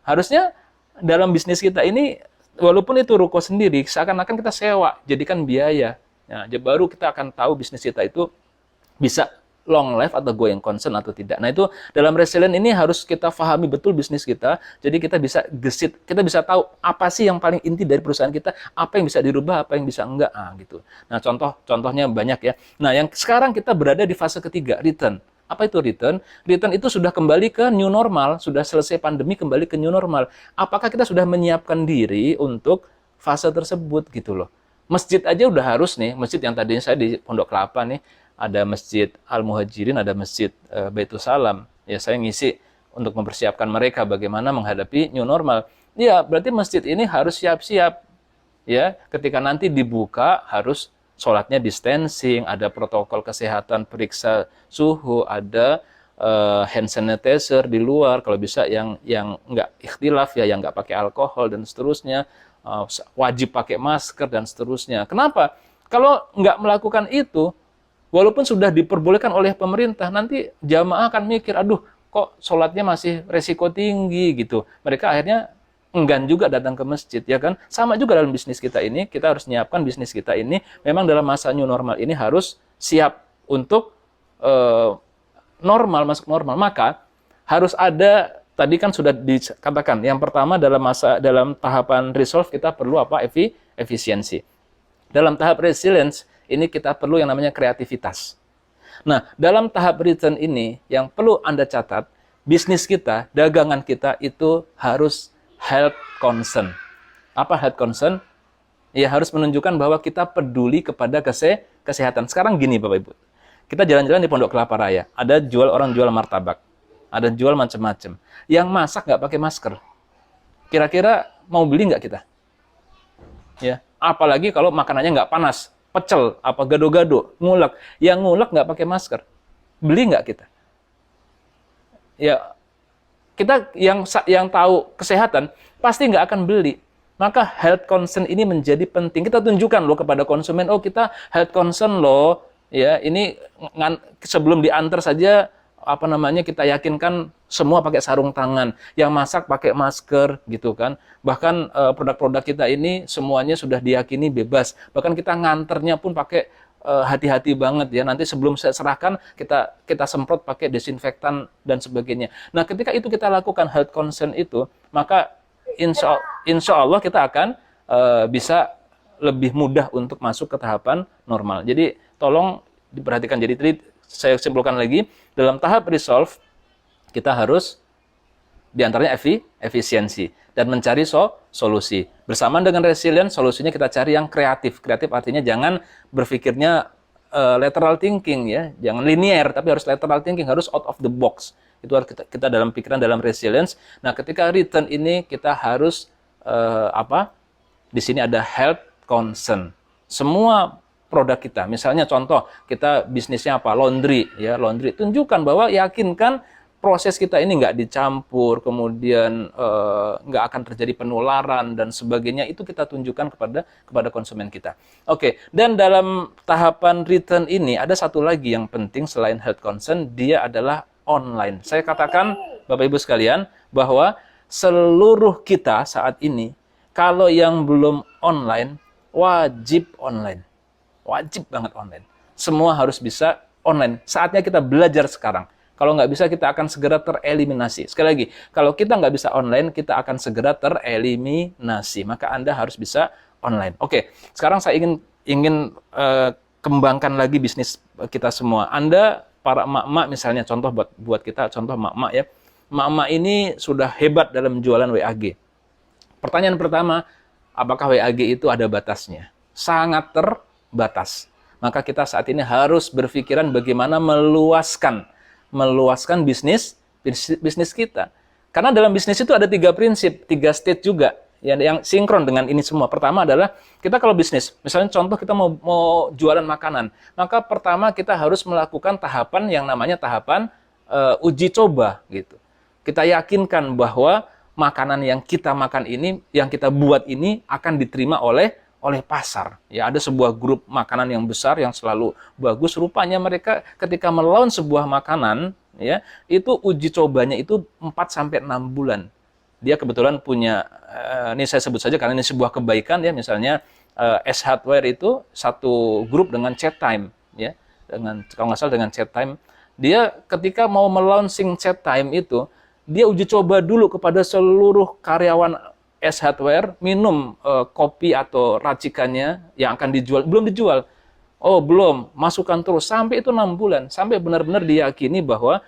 Harusnya dalam bisnis kita ini walaupun itu ruko sendiri seakan-akan kita sewa jadikan biaya. Nah, baru kita akan tahu bisnis kita itu bisa long life atau going concern atau tidak. Nah, itu dalam resilient ini harus kita pahami betul bisnis kita. Jadi kita bisa gesit, kita bisa tahu apa sih yang paling inti dari perusahaan kita, apa yang bisa dirubah, apa yang bisa enggak. Gitu. Nah, contohnya banyak ya. Nah, yang sekarang kita berada di fase ketiga, return. Apa itu return? Return itu sudah kembali ke new normal, sudah selesai pandemi kembali ke new normal. Apakah kita sudah menyiapkan diri untuk fase tersebut gitu loh. Masjid aja udah harus nih, masjid yang tadinya saya di Pondok Kelapa nih, ada Masjid Al-Muhajirin, ada Masjid Baitul Salam. Ya, saya ngisi untuk mempersiapkan mereka bagaimana menghadapi new normal. Ya, berarti masjid ini harus siap-siap. Ya, ketika nanti dibuka harus sholatnya distancing, ada protokol kesehatan, periksa suhu, ada hand sanitizer di luar, kalau bisa yang nggak ikhtilaf ya, yang nggak pakai alkohol dan seterusnya. Wajib pakai masker dan seterusnya. Kenapa? Kalau nggak melakukan itu, walaupun sudah diperbolehkan oleh pemerintah, nanti jamaah akan mikir, aduh, kok sholatnya masih resiko tinggi gitu. Mereka akhirnya enggan juga datang ke masjid, ya kan? Sama juga dalam bisnis kita ini, kita harus menyiapkan bisnis kita ini, memang dalam masa new normal ini harus siap untuk masuk normal. Maka harus ada, tadi kan sudah dikatakan, yang pertama dalam tahapan resolve kita perlu apa? Efisiensi. Dalam tahap resilience ini kita perlu yang namanya kreativitas. Nah, dalam tahap return ini yang perlu Anda catat, bisnis kita, dagangan kita itu harus health concern. Apa health concern? Ya harus menunjukkan bahwa kita peduli kepada kesehatan. Sekarang gini Bapak Ibu, kita jalan-jalan di Pondok Kelapa Raya, ada orang jual martabak, ada jual macam-macam. Yang masak nggak pakai masker. Kira-kira mau beli nggak kita? Ya, apalagi kalau makanannya nggak panas, pecel, apa gado-gado, ngulek. Yang ngulek nggak pakai masker. Beli nggak kita? Ya, kita yang tahu kesehatan pasti nggak akan beli. Maka health concern ini menjadi penting. Kita tunjukkan loh kepada konsumen, oh kita health concern loh. Ya, ini sebelum diantar saja kita yakinkan semua pakai sarung tangan, yang masak pakai masker gitu kan. Bahkan produk-produk kita ini semuanya sudah diyakini bebas. Bahkan kita nganternya pun pakai hati-hati banget ya. Nanti sebelum saya serahkan kita semprot pakai desinfektan dan sebagainya. Nah, ketika itu kita lakukan health concern itu, maka insya Allah kita akan bisa lebih mudah untuk masuk ke tahapan normal. Jadi tolong diperhatikan. Jadi tadi saya simpulkan lagi, dalam tahap resolve kita harus diantaranya efisiensi dan mencari solusi. Bersamaan dengan resilient, solusinya kita cari yang kreatif. Kreatif artinya jangan berpikirnya lateral thinking ya, jangan linear, tapi harus lateral thinking, harus out of the box. Itu harus kita dalam pikiran, dalam resilience. Nah, ketika return ini kita harus di sini ada health concern. Semua produk kita, misalnya contoh kita bisnisnya apa, laundry ya, laundry, tunjukkan bahwa yakinkan proses kita ini nggak dicampur, kemudian nggak akan terjadi penularan dan sebagainya, itu kita tunjukkan kepada konsumen kita. Oke, dan dalam tahapan return ini ada satu lagi yang penting selain health concern, dia adalah online. Saya katakan Bapak Ibu sekalian bahwa seluruh kita saat ini kalau yang belum online wajib online. Wajib banget online. Semua harus bisa online. Saatnya kita belajar sekarang. Kalau nggak bisa, kita akan segera tereliminasi. Sekali lagi, kalau kita nggak bisa online, kita akan segera tereliminasi. Maka Anda harus bisa online. Oke, sekarang saya ingin kembangkan lagi bisnis kita semua. Anda, para emak-emak misalnya, contoh buat kita, contoh emak-emak ya. Emak-emak ini sudah hebat dalam jualan WAG. Pertanyaan pertama, apakah WAG itu ada batasnya? Sangat terbatas. Maka kita saat ini harus berpikiran bagaimana meluaskan bisnis kita. Karena dalam bisnis itu ada 3 prinsip, 3 state juga. yang sinkron dengan ini semua. Pertama adalah kita kalau bisnis, misalnya contoh kita mau jualan makanan, maka pertama kita harus melakukan tahapan yang namanya tahapan uji coba gitu. Kita yakinkan bahwa makanan yang kita makan ini, yang kita buat ini akan diterima oleh pasar. Ya, ada sebuah grup makanan yang besar yang selalu bagus. Rupanya mereka ketika melawan sebuah makanan, ya, itu uji cobanya itu 4 sampai 6 bulan. Dia kebetulan punya, ini saya sebut saja karena ini sebuah kebaikan ya, misalnya S Hardware itu satu grup dengan Chat Time, ya, dengan kalau nggak salah dengan Chat Time, dia ketika mau melaunching Chat Time itu, dia uji coba dulu kepada seluruh karyawan S Hardware minum kopi atau racikannya yang akan dijual, belum dijual. Oh belum, masukkan terus sampai itu 6 bulan, sampai benar-benar diyakini bahwa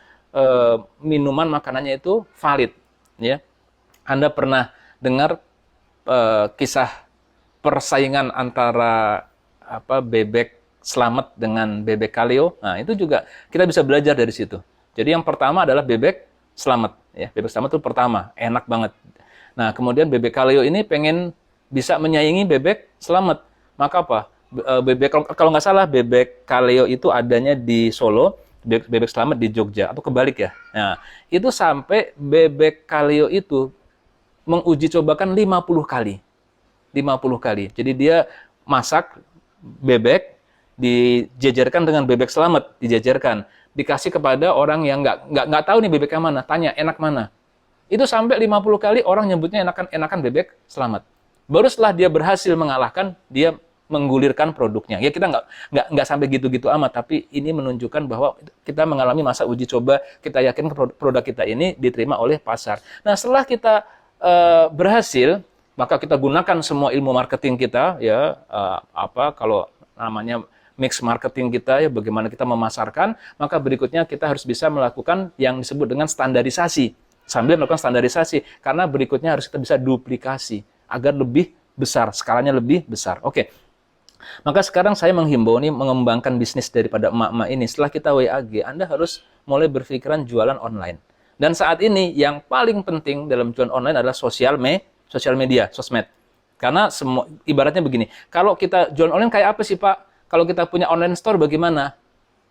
minuman makanannya itu valid, ya. Anda pernah dengar kisah persaingan antara bebek Slamet dengan bebek Kaleo? Nah, itu juga kita bisa belajar dari situ. Jadi yang pertama adalah bebek Slamet, ya. Bebek Slamet itu pertama, enak banget. Nah, kemudian bebek Kaleo ini pengen bisa menyaingi bebek Slamet. Maka apa? Bebek kalau nggak salah bebek Kaleo itu adanya di Solo, bebek Slamet di Jogja atau kebalik ya. Nah, itu sampai bebek Kaleo itu menguji cobakan 50 kali. 50 kali. Jadi dia masak bebek, dijejerkan dengan bebek Slamet, dijejerkan. Dikasih kepada orang yang nggak tahu nih bebek yang mana, tanya enak mana. Itu sampai 50 kali orang nyebutnya enakan bebek Slamet. Baru setelah dia berhasil mengalahkan, dia menggulirkan produknya. Ya kita nggak sampai gitu-gitu amat, tapi ini menunjukkan bahwa kita mengalami masa uji coba, kita yakin produk kita ini diterima oleh pasar. Nah, setelah kita berhasil, maka kita gunakan semua ilmu marketing kita, ya, kalau namanya mix marketing kita, ya, bagaimana kita memasarkan, maka berikutnya kita harus bisa melakukan yang disebut dengan standarisasi. Sambil melakukan standarisasi, karena berikutnya harus kita bisa duplikasi, agar lebih besar, skalanya lebih besar. Oke. Maka sekarang saya menghimbau nih, mengembangkan bisnis daripada emak-emak ini. Setelah kita WAG, Anda harus mulai berpikiran jualan online. Dan saat ini yang paling penting dalam jualan online adalah sosial media, sosmed. Karena semua ibaratnya begini, kalau kita jualan online kayak apa sih Pak? Kalau kita punya online store bagaimana?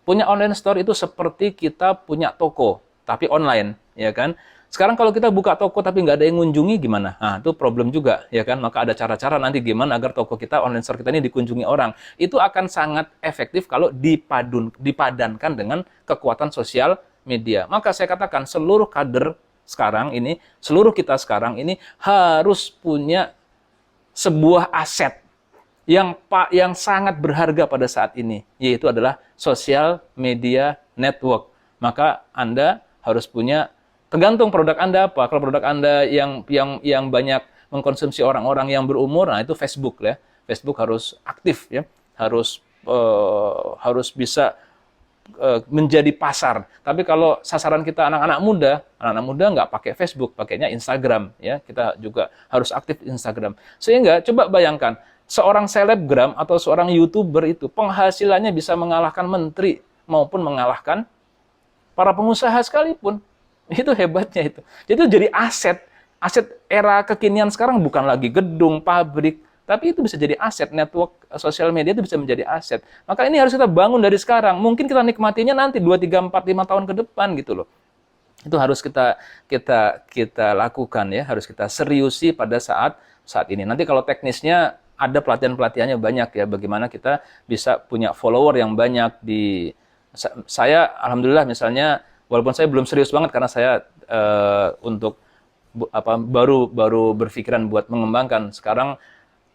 Punya online store itu seperti kita punya toko, tapi online, ya kan? Sekarang kalau kita buka toko tapi nggak ada yang ngunjungi gimana? Nah, itu problem juga, ya kan? Maka ada cara-cara nanti gimana agar toko kita, online store kita ini dikunjungi orang. Itu akan sangat efektif kalau dipadankan dengan kekuatan sosial media. Maka saya katakan seluruh kader sekarang ini, seluruh kita sekarang ini harus punya sebuah aset yang sangat berharga pada saat ini, yaitu adalah social media network. Maka Anda harus punya, tergantung produk Anda apa. Kalau produk Anda yang banyak mengkonsumsi orang-orang yang berumur, nah itu Facebook ya. Facebook harus aktif ya, harus bisa menjadi pasar. Tapi kalau sasaran kita anak-anak muda nggak pakai Facebook, pakainya Instagram ya. Kita juga harus aktif di Instagram. Sehingga coba bayangkan, seorang selebgram atau seorang YouTuber itu penghasilannya bisa mengalahkan menteri maupun mengalahkan para pengusaha sekalipun. Itu hebatnya itu. Jadi itu jadi aset era kekinian sekarang, bukan lagi gedung, pabrik, tapi itu bisa jadi aset. Network sosial media itu bisa menjadi aset. Maka ini harus kita bangun dari sekarang. Mungkin kita nikmatinya nanti 2, 3, 4, 5 tahun ke depan gitu loh. Itu harus kita lakukan ya, harus kita seriusi pada saat ini. Nanti kalau teknisnya ada pelatihan-pelatihannya banyak ya, bagaimana kita bisa punya follower yang banyak di saya alhamdulillah misalnya, walaupun saya belum serius banget karena saya baru berpikiran buat mengembangkan. Sekarang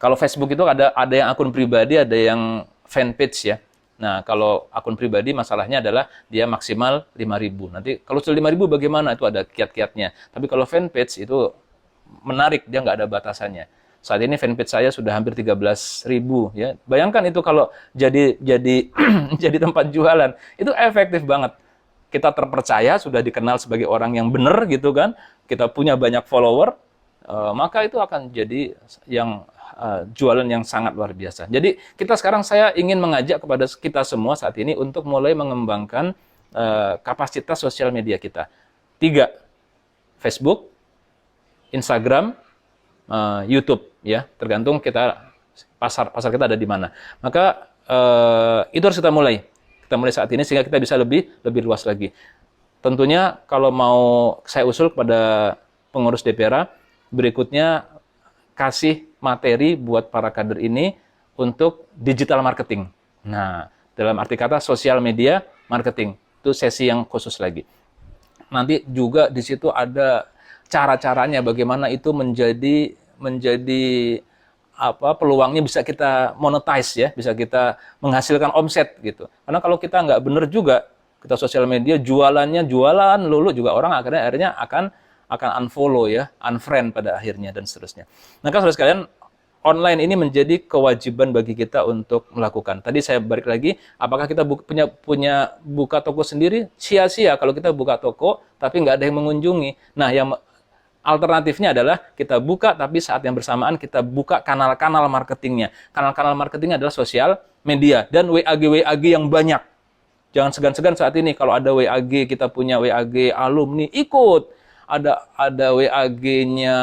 kalau Facebook itu ada yang akun pribadi, ada yang fanpage ya. Nah, kalau akun pribadi masalahnya adalah dia maksimal 5.000. Nanti kalau sudah 5.000 bagaimana? Itu ada kiat-kiatnya. Tapi kalau fanpage itu menarik, dia nggak ada batasannya. Saat ini fanpage saya sudah hampir 13.000 ya. Bayangkan itu kalau jadi jadi tempat jualan, itu efektif banget. Kita terpercaya, sudah dikenal sebagai orang yang benar gitu kan. Kita punya banyak follower, maka itu akan jadi yang jualan yang sangat luar biasa. Jadi saya ingin mengajak kepada kita semua saat ini untuk mulai mengembangkan kapasitas sosial media kita. 3, Facebook, Instagram, YouTube ya, tergantung kita pasar kita ada di mana. Maka itu harus kita mulai saat ini sehingga kita bisa lebih luas lagi. Tentunya kalau mau saya usul kepada pengurus DPRA berikutnya kasih materi buat para kader ini untuk digital marketing. Nah, dalam arti kata sosial media marketing itu sesi yang khusus lagi. Nanti juga di situ ada cara-caranya bagaimana itu menjadi apa peluangnya bisa kita monetize ya, bisa kita menghasilkan omset gitu. Karena kalau kita nggak bener juga kita sosial media jualannya jualan lulu juga orang akhirnya akan unfollow ya, unfriend pada akhirnya dan seterusnya. Nah, kan saudara sekalian, online ini menjadi kewajiban bagi kita untuk melakukan. Tadi saya balik lagi, apakah kita punya buka toko sendiri? Sia-sia kalau kita buka toko tapi nggak ada yang mengunjungi. Nah, yang alternatifnya adalah kita buka tapi saat yang bersamaan kita buka kanal-kanal marketingnya. Kanal-kanal marketingnya adalah sosial media dan WAG yang banyak. Jangan segan-segan saat ini kalau ada WAG, kita punya WAG alumni, ikut. Ada WAG-nya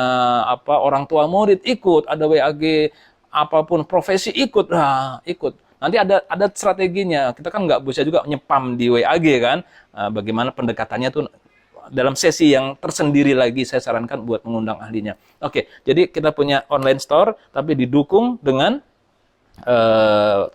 apa orang tua murid ikut, ada WAG apapun profesi ikut. Nah, ikut. Nanti ada strateginya. Kita kan nggak bisa juga nyepam di WAG kan. Nah, bagaimana pendekatannya tuh dalam sesi yang tersendiri lagi saya sarankan buat mengundang ahlinya. Oke, jadi kita punya online store tapi didukung dengan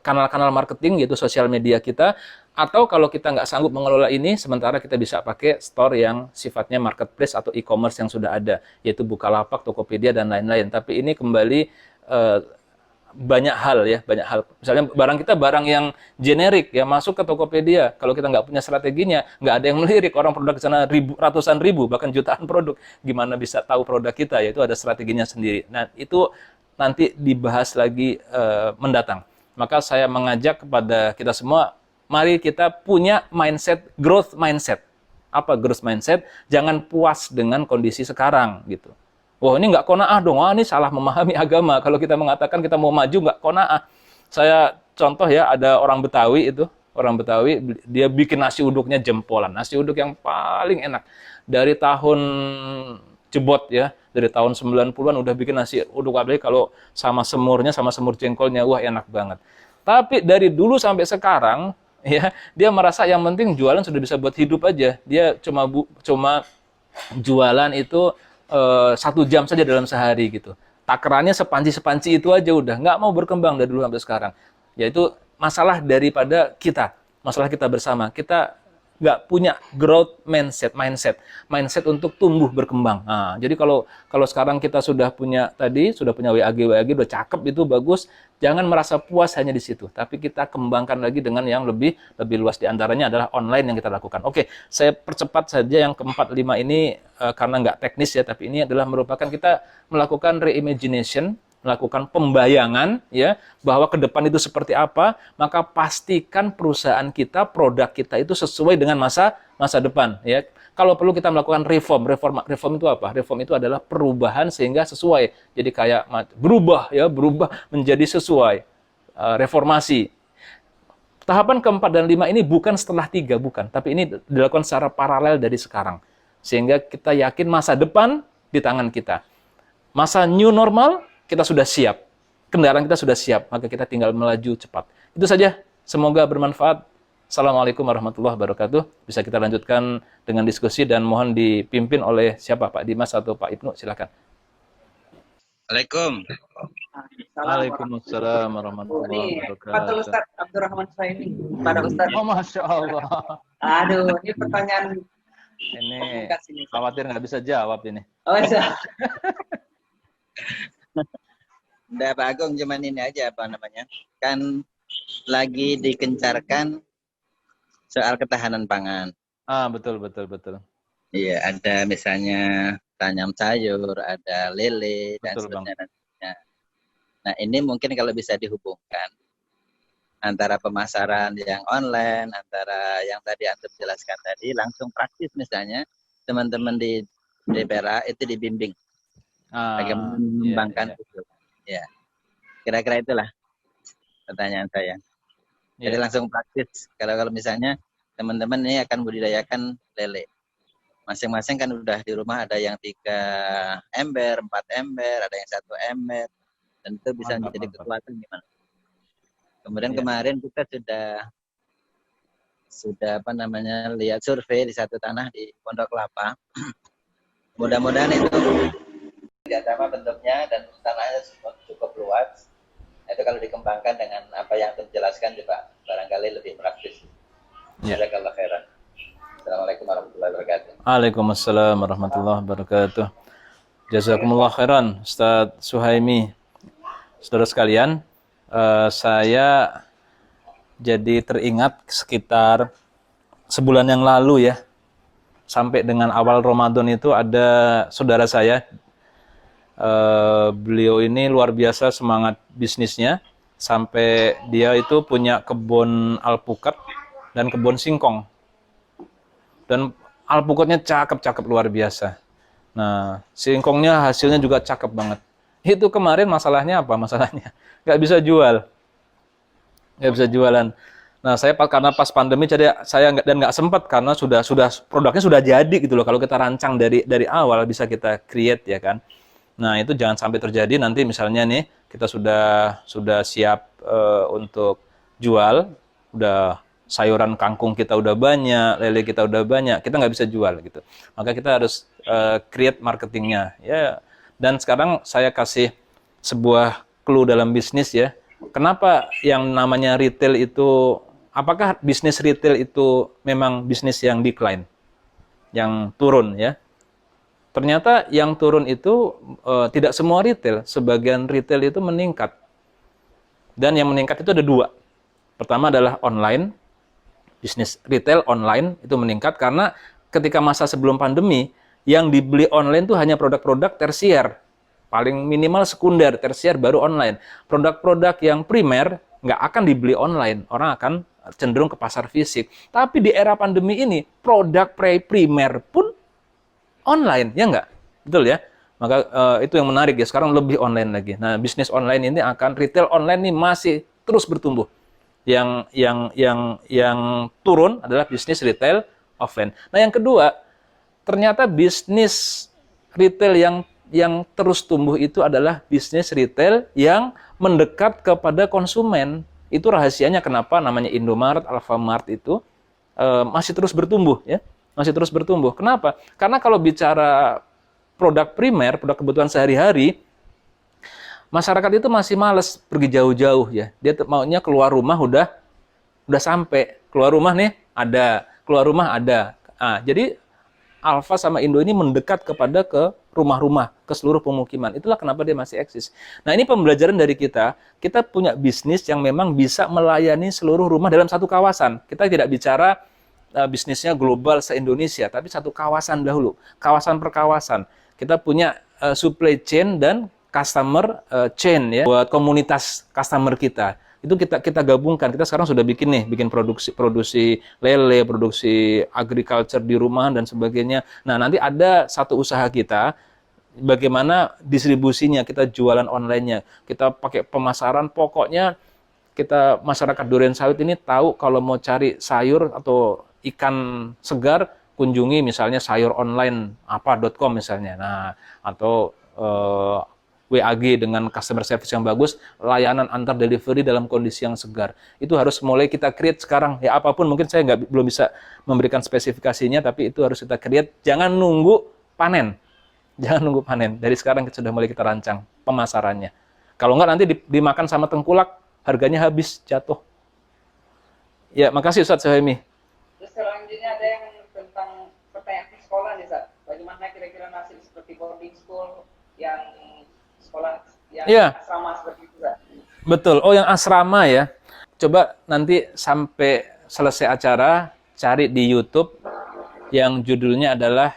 kanal-kanal marketing yaitu sosial media kita, atau kalau kita nggak sanggup mengelola ini, sementara kita bisa pakai store yang sifatnya marketplace atau e-commerce yang sudah ada, yaitu Bukalapak, Tokopedia, dan lain-lain. Tapi ini kembali eh, banyak hal ya, banyak hal. Misalnya barang kita barang yang generik ya masuk ke Tokopedia, kalau kita nggak punya strateginya, nggak ada yang melirik, orang produk di sana ratusan ribu, bahkan jutaan produk, gimana bisa tahu produk kita? Yaitu ada strateginya sendiri. Nah itu nanti dibahas lagi mendatang. Maka saya mengajak kepada kita semua, mari kita punya mindset, growth mindset. Apa growth mindset? Jangan puas dengan kondisi sekarang gitu. Wah ini nggak kona'ah dong, wah ini salah memahami agama. Kalau kita mengatakan kita mau maju nggak kona'ah. Saya contoh ya, ada orang Betawi itu, orang Betawi dia bikin nasi uduknya jempolan, nasi uduk yang paling enak. Dari tahun jebot ya, dari tahun 90-an udah bikin nasi uduk, apalagi kalau sama semurnya, sama semur jengkolnya, wah enak banget. Tapi dari dulu sampai sekarang, ya dia merasa yang penting jualan sudah bisa buat hidup aja. Dia cuma jualan itu 1 jam saja dalam sehari gitu. Takarannya sepanci itu aja udah, nggak mau berkembang dari dulu sampai sekarang. Yaitu masalah daripada kita, masalah kita bersama. Kita nggak punya growth mindset untuk tumbuh berkembang. Nah, jadi kalau sekarang kita sudah punya WAG udah cakep itu bagus, jangan merasa puas hanya di situ, tapi kita kembangkan lagi dengan yang lebih luas, diantaranya adalah online yang kita lakukan. Oke, saya percepat saja yang keempat lima ini karena nggak teknis ya, tapi ini adalah merupakan kita melakukan reimagination, melakukan pembayangan ya bahwa ke depan itu seperti apa, maka pastikan perusahaan kita, produk kita itu sesuai dengan masa depan ya. Kalau perlu kita melakukan reform itu apa? Reform itu adalah perubahan sehingga sesuai. Jadi kayak berubah menjadi sesuai. Reformasi. Tahapan keempat dan lima ini bukan setelah 3, bukan, tapi ini dilakukan secara paralel dari sekarang. Sehingga kita yakin masa depan di tangan kita. Masa new normal kita sudah siap, kendaraan kita sudah siap, maka kita tinggal melaju cepat. Itu saja, semoga bermanfaat. Assalamualaikum warahmatullahi wabarakatuh. Bisa kita lanjutkan dengan diskusi dan mohon dipimpin oleh siapa, Pak Dimas atau Pak Ibnu, silakan. Assalamualaikum. Waalaikumsalam warahmatullahi wabarakatuh. Pak Ustaz Abdurrahman Suhaimi, pada Ustaz. Oh, Masya Allah. Aduh, ini pertanyaan. Ini khawatir nggak bisa jawab ini. Oh, iya. Udah Pak Agung, cuman ini aja apa namanya, kan lagi dikencarkan soal ketahanan pangan. Betul. Iya, ada misalnya tanam sayur, ada lele, dan sebagainya. Nah, ini mungkin kalau bisa dihubungkan antara pemasaran yang online, antara yang tadi Antum jelaskan tadi, langsung praktis misalnya, teman-teman di DPRA itu dibimbing. Bagaimana mengembangkan itu. Ya, kira-kira itulah pertanyaan saya. Jadi langsung praktis. Kalau misalnya teman-teman ini akan budidayakan lele, masing-masing kan udah di rumah, ada yang 3 ember, 4 ember, ada yang 1 ember, dan itu bisa menjadi kekuatan gimana. Kemudian kemarin kita sudah lihat survei di satu tanah di Pondok Kelapa. Mudah-mudahan itu sama bentuknya dan tanahnya cukup luas. Itu kalau dikembangkan dengan apa yang dijelaskan juga barangkali lebih praktis. Jazakallah khairan. Assalamualaikum warahmatullahi wabarakatuh. Waalaikumsalam warahmatullahi wabarakatuh. Jazakumullah khairan, Ustadz Suhaimi. Saudara sekalian, saya jadi teringat sekitar sebulan yang lalu ya, sampai dengan awal Ramadan itu ada saudara saya, beliau ini luar biasa semangat bisnisnya, sampai dia itu punya kebun alpukat dan kebun singkong. Dan alpukatnya cakep-cakep luar biasa. Nah, singkongnya hasilnya juga cakep banget. Itu kemarin masalahnya apa? Masalahnya nggak bisa jual. Nggak bisa jualan. Nah, saya karena pas pandemi jadi saya nggak sempat karena sudah produknya sudah jadi gitu loh. Kalau kita rancang dari awal bisa kita create ya kan. Nah, itu jangan sampai terjadi nanti misalnya nih kita sudah siap untuk jual, udah sayuran kangkung kita udah banyak, lele kita udah banyak, kita nggak bisa jual gitu. Maka kita harus create marketingnya ya. Dan sekarang saya kasih sebuah clue dalam bisnis ya. Kenapa yang namanya retail itu, apakah bisnis retail itu memang bisnis yang decline, yang turun ya? Ternyata yang turun itu tidak semua retail, sebagian retail itu meningkat. Dan yang meningkat itu ada 2. Pertama adalah online, bisnis retail online itu meningkat karena ketika masa sebelum pandemi, yang dibeli online itu hanya produk-produk tersier. Paling minimal sekunder, tersier baru online. Produk-produk yang primer nggak akan dibeli online. Orang akan cenderung ke pasar fisik. Tapi di era pandemi ini, produk primer pun online, ya nggak? Betul ya? Maka itu yang menarik ya, sekarang lebih online lagi. Nah, bisnis online ini retail online ini masih terus bertumbuh. Yang turun adalah bisnis retail offline. Nah, yang kedua, ternyata bisnis retail yang terus tumbuh itu adalah bisnis retail yang mendekat kepada konsumen. Itu rahasianya kenapa namanya Indomaret, Alfamart itu masih terus bertumbuh ya. Masih terus bertumbuh. Kenapa? Karena kalau bicara produk primer, produk kebutuhan sehari-hari, masyarakat itu masih malas pergi jauh-jauh ya. Dia maunya keluar rumah udah sampai. Keluar rumah nih ada, keluar rumah ada. Nah, jadi Alfa sama Indo ini mendekat kepada ke rumah-rumah, ke seluruh pemukiman. Itulah kenapa dia masih eksis. Nah, ini pembelajaran dari kita. Kita punya bisnis yang memang bisa melayani seluruh rumah dalam satu kawasan. Kita tidak bicara bisnisnya global se-Indonesia, tapi satu kawasan dahulu. Kawasan per kawasan. Kita punya supply chain dan customer chain ya, buat komunitas customer kita. Itu kita gabungkan. Kita sekarang sudah bikin produksi lele, produksi agriculture di rumah dan sebagainya. Nah, nanti ada satu usaha kita bagaimana distribusinya, kita jualan online-nya. Kita pakai pemasaran, pokoknya kita masyarakat Durensawit ini tahu kalau mau cari sayur atau ikan segar, kunjungi misalnya sayuronline.com misalnya. Nah, atau WAG dengan customer service yang bagus, layanan antar delivery dalam kondisi yang segar. Itu harus mulai kita create sekarang. Ya apapun, mungkin saya belum bisa memberikan spesifikasinya, tapi itu harus kita create. Jangan nunggu panen. Jangan nunggu panen. Dari sekarang kita sudah mulai kita rancang pemasarannya. Kalau enggak nanti dimakan sama tengkulak, harganya habis, jatuh. Ya, makasih Ustadz Suhaimi. Terus selanjutnya ada yang tentang pertanyaan sekolah nih, Ustadz. Bagaimana kira-kira nasib seperti boarding school yang sekolah yang asrama seperti itu, Pak? Betul. Oh, yang asrama ya. Coba nanti sampai selesai acara cari di YouTube yang judulnya adalah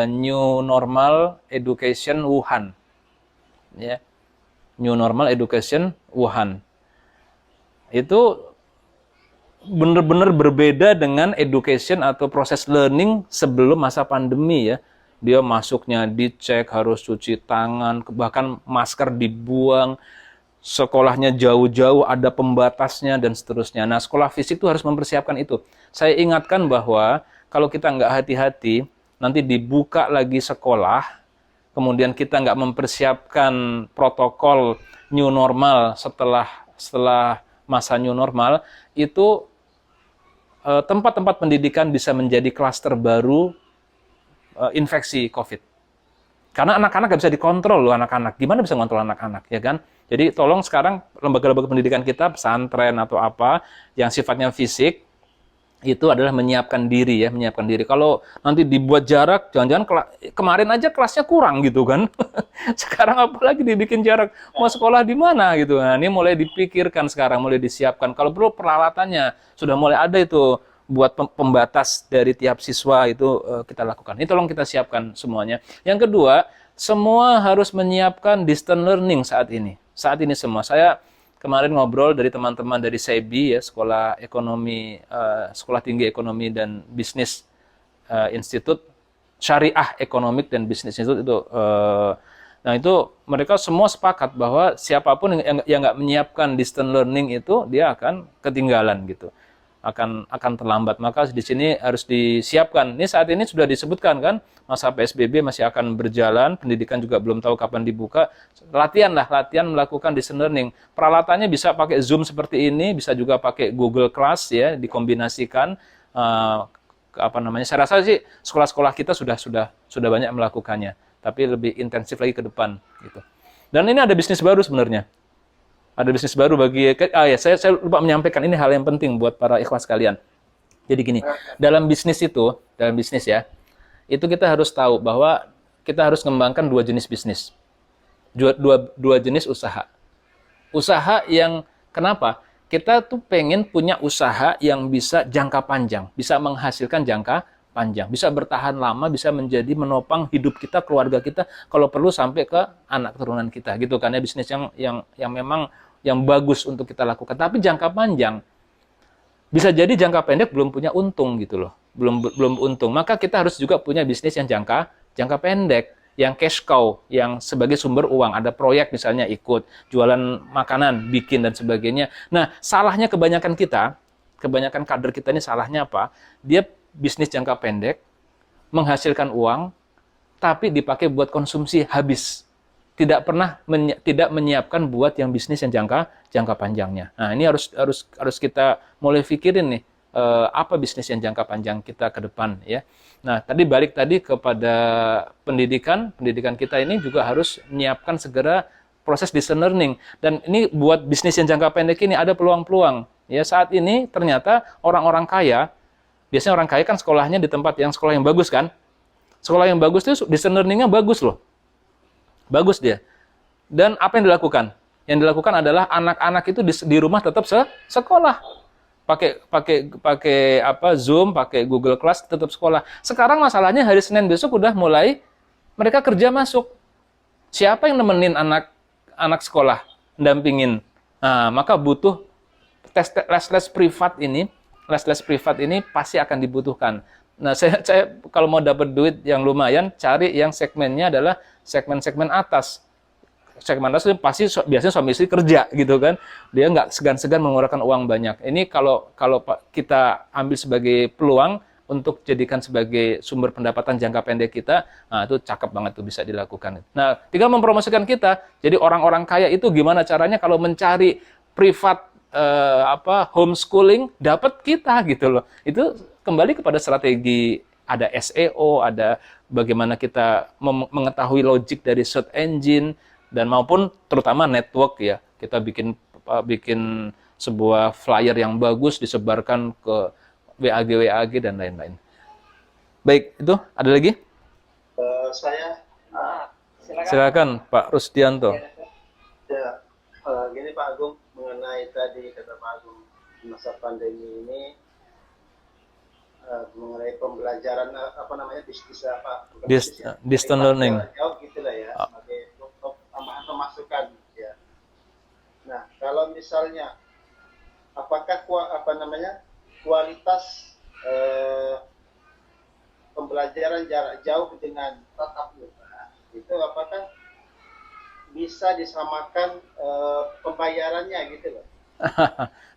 New Normal Education Wuhan. Ya. New Normal Education Wuhan. Itu benar-benar berbeda dengan education atau proses learning sebelum masa pandemi ya. Dia masuknya dicek, harus cuci tangan, bahkan masker dibuang, sekolahnya jauh-jauh, ada pembatasnya, dan seterusnya. Nah, sekolah fisik itu harus mempersiapkan itu. Saya ingatkan bahwa kalau kita nggak hati-hati, nanti dibuka lagi sekolah, kemudian kita nggak mempersiapkan protokol new normal setelah masa new normal, itu tempat-tempat pendidikan bisa menjadi klaster baru infeksi COVID. Karena anak-anak nggak bisa dikontrol loh, anak-anak. Gimana bisa ngontrol anak-anak, ya kan? Jadi tolong sekarang lembaga-lembaga pendidikan kita, pesantren atau apa, yang sifatnya fisik, itu adalah menyiapkan diri ya, menyiapkan diri. Kalau nanti dibuat jarak, jangan-jangan kemarin aja kelasnya kurang gitu kan. Sekarang apalagi dibikin jarak, mau sekolah di mana gitu. Nah, ini mulai dipikirkan sekarang, mulai disiapkan. Kalau perlu peralatannya sudah mulai ada itu buat pembatas dari tiap siswa itu kita lakukan. Ini tolong kita siapkan semuanya. Yang kedua, semua harus menyiapkan distance learning saat ini. Saat ini semua. Saya kemarin ngobrol dari teman-teman dari SEBI ya, Sekolah Ekonomi, Sekolah Tinggi Ekonomi dan Bisnis Institute, Syariah Economic dan Business Institute itu. Nah itu mereka semua sepakat bahwa siapapun yang nggak menyiapkan distance learning itu dia akan ketinggalan gitu, akan terlambat. Maka di sini harus disiapkan. Ini saat ini sudah disebutkan kan, masa PSBB masih akan berjalan, pendidikan juga belum tahu kapan dibuka. Latihan melakukan distance learning. Peralatannya bisa pakai Zoom seperti ini, bisa juga pakai Google Class ya, dikombinasikan. Saya rasa sih sekolah-sekolah kita sudah banyak melakukannya, tapi lebih intensif lagi ke depan gitu. Dan ini ada bisnis baru sebenarnya. Ada bisnis baru bagi saya lupa menyampaikan, ini hal yang penting buat para ikhwas sekalian. Jadi gini, dalam bisnis ya, itu kita harus tahu bahwa kita harus mengembangkan dua jenis bisnis. Dua jenis usaha. Usaha yang kenapa? Kita tuh pengen punya usaha yang bisa jangka panjang, bisa menghasilkan jangka panjang, bisa bertahan lama, bisa menjadi menopang hidup kita, keluarga kita, kalau perlu sampai ke anak keturunan kita, gitu kan ya, bisnis yang memang yang bagus untuk kita lakukan. Tapi jangka panjang, bisa jadi jangka pendek belum punya untung gitu loh, belum untung. Maka kita harus juga punya bisnis yang jangka pendek, yang cash cow, yang sebagai sumber uang. Ada proyek misalnya ikut, jualan makanan, bikin dan sebagainya. Nah, salahnya kebanyakan kader kita ini salahnya apa? Dia bisnis jangka pendek, menghasilkan uang, tapi dipakai buat konsumsi habis. Tidak menyiapkan buat yang bisnis yang jangka panjangnya. Nah, ini harus kita mulai pikirin nih, apa bisnis yang jangka panjang kita ke depan ya. Nah, balik kepada pendidikan kita ini juga harus menyiapkan segera proses distance learning. Dan ini buat bisnis yang jangka pendek ini ada peluang-peluang. Ya, saat ini ternyata orang-orang kaya, biasanya orang kaya kan sekolahnya di tempat yang sekolah yang bagus kan. Sekolah yang bagus itu distance learning-nya bagus loh. Bagus dia. Dan apa yang dilakukan? Yang dilakukan adalah anak-anak itu di rumah tetap sekolah. Pakai Zoom, pakai Google Class, tetap sekolah. Sekarang masalahnya hari Senin besok udah mulai mereka kerja masuk. Siapa yang nemenin anak sekolah, dampingin? Nah, maka butuh les privat ini pasti akan dibutuhkan. Nah, saya kalau mau dapat duit yang lumayan, cari yang segmennya adalah segmen atas. Segmen atas itu pasti biasanya suami istri kerja gitu kan. Dia nggak segan-segan mengeluarkan uang banyak. Ini kalau kita ambil sebagai peluang untuk jadikan sebagai sumber pendapatan jangka pendek kita, nah itu cakep banget tuh bisa dilakukan. Nah, tinggal mempromosikan kita. Jadi orang-orang kaya itu gimana caranya kalau mencari privat homeschooling dapat kita gitu loh. Itu kembali kepada strategi, ada SEO, ada bagaimana kita mengetahui logik dari search engine dan maupun terutama network ya. Kita bikin sebuah flyer yang bagus disebarkan ke WAG dan lain-lain. Baik, itu ada lagi? Saya silakan Pak Rusdianto. Ya, gini Pak Agung, mengenai tadi kata Pak Agung masa pandemi ini mengenai pembelajaran distance learning jauh gitulah ya, sebagai tambahan pemasukan ya. Nah, kalau misalnya apakah kualitas pembelajaran jarak jauh dengan tatap muka itu apakah bisa disamakan pembayarannya gitu loh?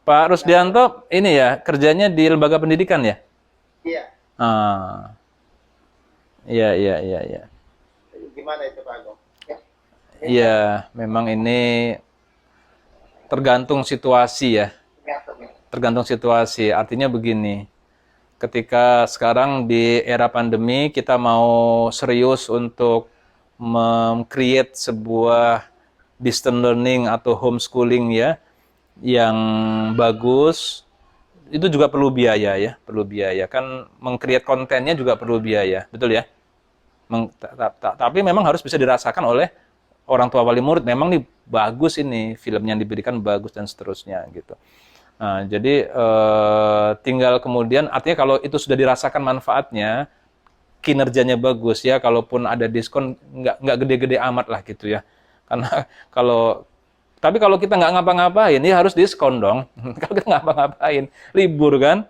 Pak Rusdianto ini ya kerjanya di lembaga pendidikan ya? Iya. Iya, iya, iya, iya. Gimana itu Pak Agung? Iya, memang ini tergantung situasi ya. Tergantung situasi. Artinya begini, ketika sekarang di era pandemi kita mau serius untuk mem-create sebuah distance learning atau homeschooling ya yang bagus, itu juga perlu biaya ya, perlu biaya. Kan meng-create kontennya juga perlu biaya, betul ya? Tapi memang harus bisa dirasakan oleh orang tua wali murid. Memang nih bagus ini film yang diberikan bagus dan seterusnya gitu. Nah, jadi tinggal kemudian artinya kalau itu sudah dirasakan manfaatnya, kinerjanya bagus ya, kalaupun ada diskon nggak gede-gede amat lah gitu ya. Karena tapi kalau kita nggak ngapa-ngapain, ya harus diskon dong. Kalau kita nggak ngapa-ngapain, libur kan,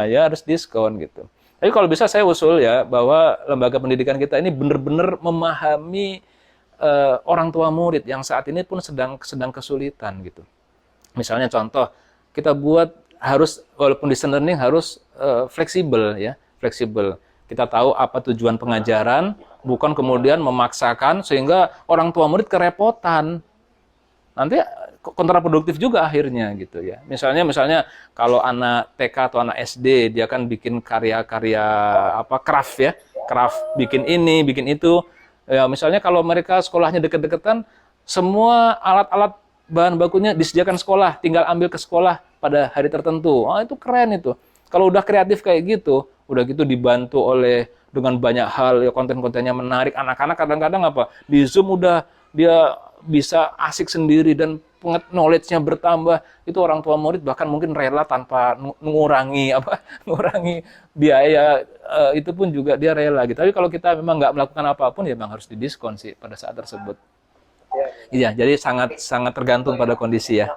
ya harus diskon gitu. Tapi kalau bisa saya usul ya bahwa lembaga pendidikan kita ini benar-benar memahami orang tua murid yang saat ini pun sedang kesulitan gitu. Misalnya contoh, kita buat harus walaupun distance learning harus fleksibel ya, fleksibel. Kita tahu apa tujuan pengajaran, bukan kemudian memaksakan sehingga orang tua murid kerepotan. Nanti kontraproduktif juga akhirnya gitu ya. Misalnya kalau anak TK atau anak SD dia kan bikin karya-karya craft ya, craft bikin ini, bikin itu. Ya, misalnya kalau mereka sekolahnya deket-deketan, semua alat-alat bahan bakunya disediakan sekolah, tinggal ambil ke sekolah pada hari tertentu. Oh, itu keren itu. Kalau udah kreatif kayak gitu, udah gitu dibantu oleh dengan banyak hal ya, konten-kontennya menarik. Anak-anak kadang-kadang di Zoom udah dia bisa asik sendiri dan knowledge-nya bertambah. Itu orang tua murid bahkan mungkin rela tanpa mengurangi mengurangi biaya, itu pun juga dia rela gitu. Tapi kalau kita memang nggak melakukan apapun ya memang harus didiskon sih pada saat tersebut. Iya, jadi sangat tergantung pada kondisi ya.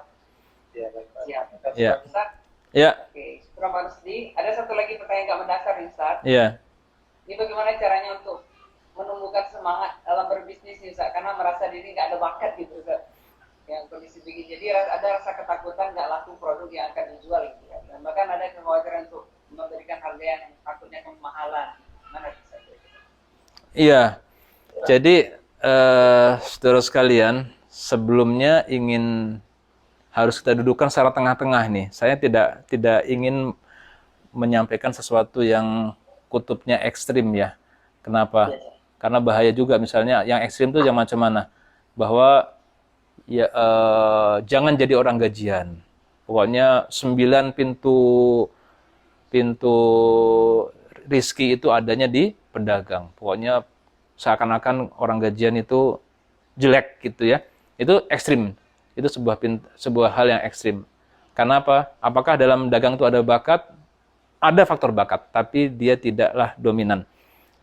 Iya. Ya. Oke, Prof. Rusdi, ada satu lagi pertanyaan nggak mendasar nih, Ustaz. Iya. Ini bagaimana caranya untuk menumbuhkan semangat dalam berbisnis nih, Ustaz? Karena merasa diri nggak ada bakat gitu, Ustaz. Yang kondisi begini. Jadi ada rasa ketakutan nggak laku produk yang akan dijual gitu kan. Dan bahkan ada kekhawatiran untuk memberikan harga yang takutnya kemahalan. Mana bisa? Iya. Jadi saudara sekalian, sebelumnya harus kita dudukkan secara tengah-tengah nih. Saya tidak ingin menyampaikan sesuatu yang kutubnya ekstrim ya. Kenapa? Karena bahaya juga. Misalnya yang ekstrim itu yang macam mana? Bahwa ya jangan jadi orang gajian. Pokoknya 9 pintu rizki itu adanya di pedagang. Pokoknya seakan-akan orang gajian itu jelek gitu ya. Itu ekstrim. Itu sebuah hal yang ekstrim. Karena apa? Apakah dalam dagang itu ada bakat? Ada faktor bakat, tapi dia tidaklah dominan.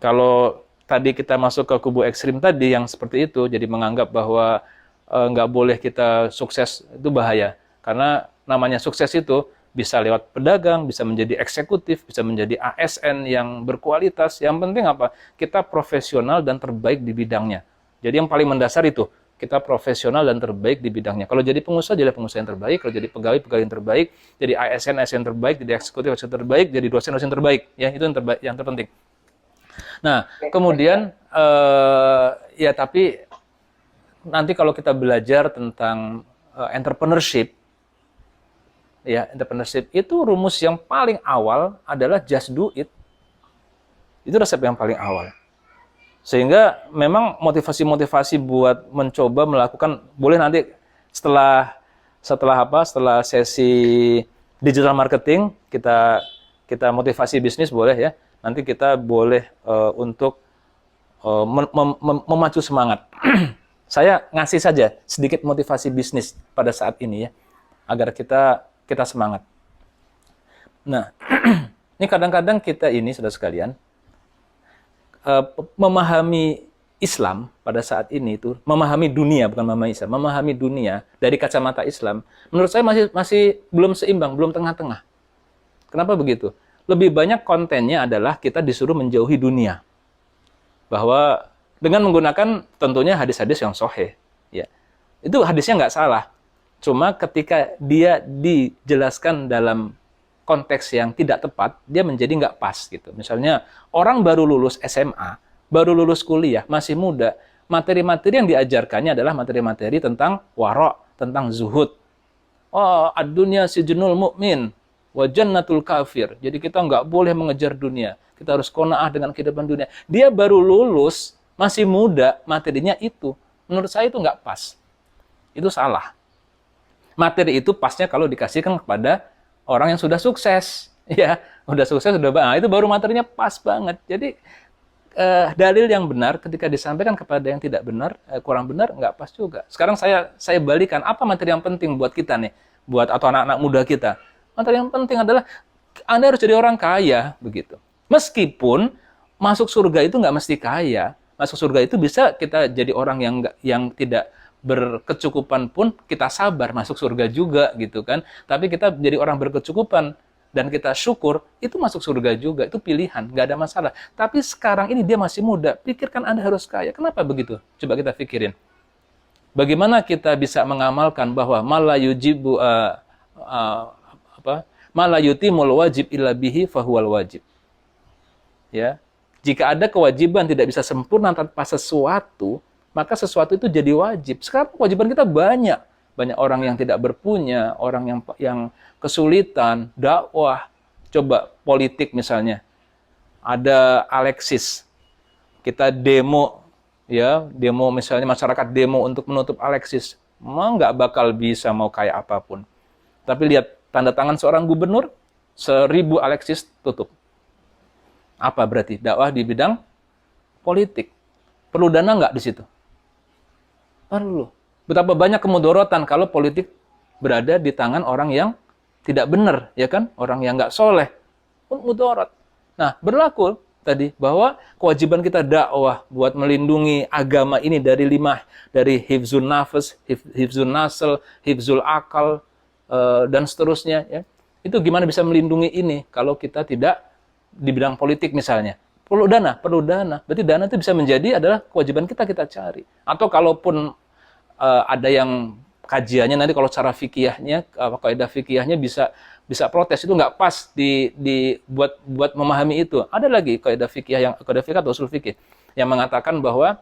Kalau tadi kita masuk ke kubu ekstrim tadi yang seperti itu, jadi menganggap bahwa nggak boleh kita sukses, itu bahaya. Karena namanya sukses itu bisa lewat pedagang, bisa menjadi eksekutif, bisa menjadi ASN yang berkualitas. Yang penting apa? Kita profesional dan terbaik di bidangnya. Jadi yang paling mendasar itu, kita profesional dan terbaik di bidangnya. Kalau jadi pengusaha, jadi pengusaha yang terbaik. Kalau jadi pegawai yang terbaik. Jadi ASN yang terbaik. Jadi eksekutif yang terbaik. Jadi dosen yang terbaik. Ya, itu yang terpenting. Nah, kemudian ya tapi nanti kalau kita belajar tentang entrepreneurship, ya entrepreneurship itu rumus yang paling awal adalah just do it. Itu resep yang paling awal. Sehingga memang motivasi buat mencoba melakukan, boleh nanti setelah sesi digital marketing kita motivasi bisnis boleh ya. Nanti kita boleh untuk memacu semangat. Saya ngasih saja sedikit motivasi bisnis pada saat ini ya, agar kita semangat. Nah, ini kadang-kadang kita ini saudara sekalian memahami Islam pada saat ini itu memahami dunia, bukan memahami Islam, memahami dunia dari kacamata Islam. Menurut saya masih belum seimbang, belum tengah-tengah. Kenapa begitu? Lebih banyak kontennya adalah kita disuruh menjauhi dunia, bahwa dengan menggunakan tentunya hadis-hadis yang sahih, ya itu hadisnya nggak salah. Cuma ketika dia dijelaskan dalam konteks yang tidak tepat, dia menjadi nggak pas gitu. Misalnya orang baru lulus SMA, baru lulus kuliah, masih muda, materi-materi yang diajarkannya adalah materi-materi tentang warok, tentang zuhud. Oh, ad-dunya sijnul mu'min, wa jannatul kafir. Jadi kita nggak boleh mengejar dunia. Kita harus qanaah dengan kehidupan dunia. Dia baru lulus, masih muda, materinya itu. Menurut saya itu nggak pas. Itu salah. Materi itu pasnya kalau dikasihkan kepada orang yang sudah sukses. Ya, udah sukses, itu baru materinya pas banget. Jadi, dalil yang benar ketika disampaikan kepada yang tidak benar, kurang benar, nggak pas juga. Sekarang saya balikan, apa materi yang penting buat kita nih, buat atau anak-anak muda kita? Materi yang penting adalah Anda harus jadi orang kaya, begitu. Meskipun masuk surga itu nggak mesti kaya, masuk surga itu bisa kita jadi orang yang tidak berkecukupan pun kita sabar masuk surga juga, gitu kan? Tapi kita jadi orang berkecukupan dan kita syukur, itu masuk surga juga, itu pilihan, nggak ada masalah. Tapi sekarang ini dia masih muda, pikirkan Anda harus kaya. Kenapa begitu? Coba kita pikirin. Bagaimana kita bisa mengamalkan bahwa malayutimul wajib illa bihi fahuwal wajib. Ya. Jika ada kewajiban tidak bisa sempurna tanpa sesuatu, maka sesuatu itu jadi wajib. Sekarang kewajiban kita banyak. Banyak orang yang tidak berpunya, orang yang kesulitan, dakwah. Coba politik misalnya. Ada Alexis. Kita demo, ya, demo misalnya masyarakat demo untuk menutup Alexis. Memang nggak bakal bisa mau kayak apapun. Tapi lihat tanda tangan seorang gubernur, 1000 Alexis tutup. Apa berarti? Dakwah di bidang politik. Perlu dana nggak di situ? Perlu. Betapa banyak kemudorotan kalau politik berada di tangan orang yang tidak benar, ya kan? Orang yang nggak soleh pun mudorot. Nah, berlaku tadi bahwa kewajiban kita dakwah buat melindungi agama ini dari hifzun nafas, hifzun nasl, hifzul akal, dan seterusnya. Ya. Itu gimana bisa melindungi ini kalau kita tidak di bidang politik misalnya. Perlu dana. Berarti dana itu bisa menjadi adalah kewajiban kita cari. Atau kalaupun ada yang kajiannya nanti kalau cara fikihnya, kaidah fikihnya bisa protes, itu nggak pas buat memahami itu. Ada lagi kaidah fikih atau usul fikih yang mengatakan bahwa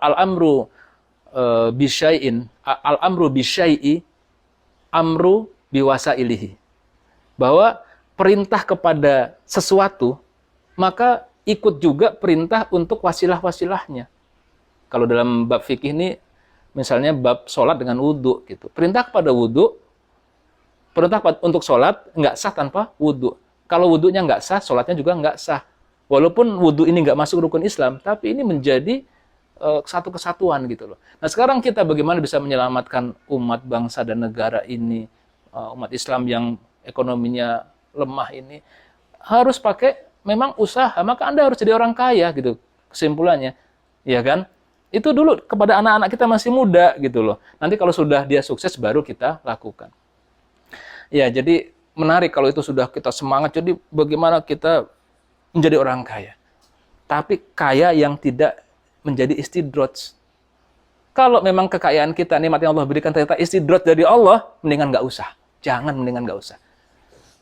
al-amru bisyai'i amru biwasailihi. Bahwa perintah kepada sesuatu maka ikut juga perintah untuk wasilah-wasilahnya. Kalau dalam bab fikih ini misalnya bab sholat dengan wudhu gitu. Perintah kepada wudhu, perintah untuk sholat nggak sah tanpa wudhu. Kalau wudhunya nggak sah, sholatnya juga nggak sah. Walaupun wudhu ini nggak masuk rukun Islam, tapi ini menjadi satu kesatuan gitu loh. Nah sekarang kita bagaimana bisa menyelamatkan umat bangsa dan negara ini, umat Islam yang ekonominya lemah ini, harus pakai memang usaha. Maka Anda harus jadi orang kaya gitu kesimpulannya, ya kan? Itu dulu kepada anak-anak kita masih muda gitu loh. Nanti kalau sudah dia sukses baru kita lakukan. Ya, jadi menarik kalau itu sudah kita semangat. Jadi bagaimana kita menjadi orang kaya. Tapi kaya yang tidak menjadi istidraj. Kalau memang kekayaan kita, nikmat yang Allah berikan ternyata istidraj dari Allah, mendingan nggak usah. Mendingan nggak usah.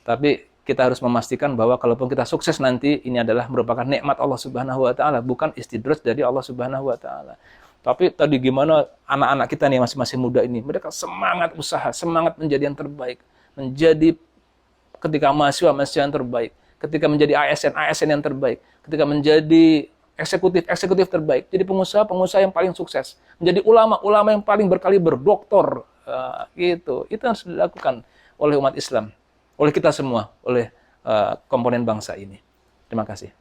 Tapi kita harus memastikan bahwa kalaupun kita sukses nanti, ini adalah merupakan nikmat Allah Subhanahu wa Ta'ala, bukan istidraj dari Allah Subhanahu wa Ta'ala. Tapi tadi gimana anak-anak kita nih masih muda ini, mereka semangat usaha, semangat menjadi yang terbaik, menjadi ketika mahasiswa yang terbaik, ketika menjadi ASN yang terbaik, ketika menjadi eksekutif terbaik, jadi pengusaha yang paling sukses, menjadi ulama yang paling berkaliber, doktor, gitu. Itu harus dilakukan oleh umat Islam, oleh kita semua, oleh komponen bangsa ini. Terima kasih.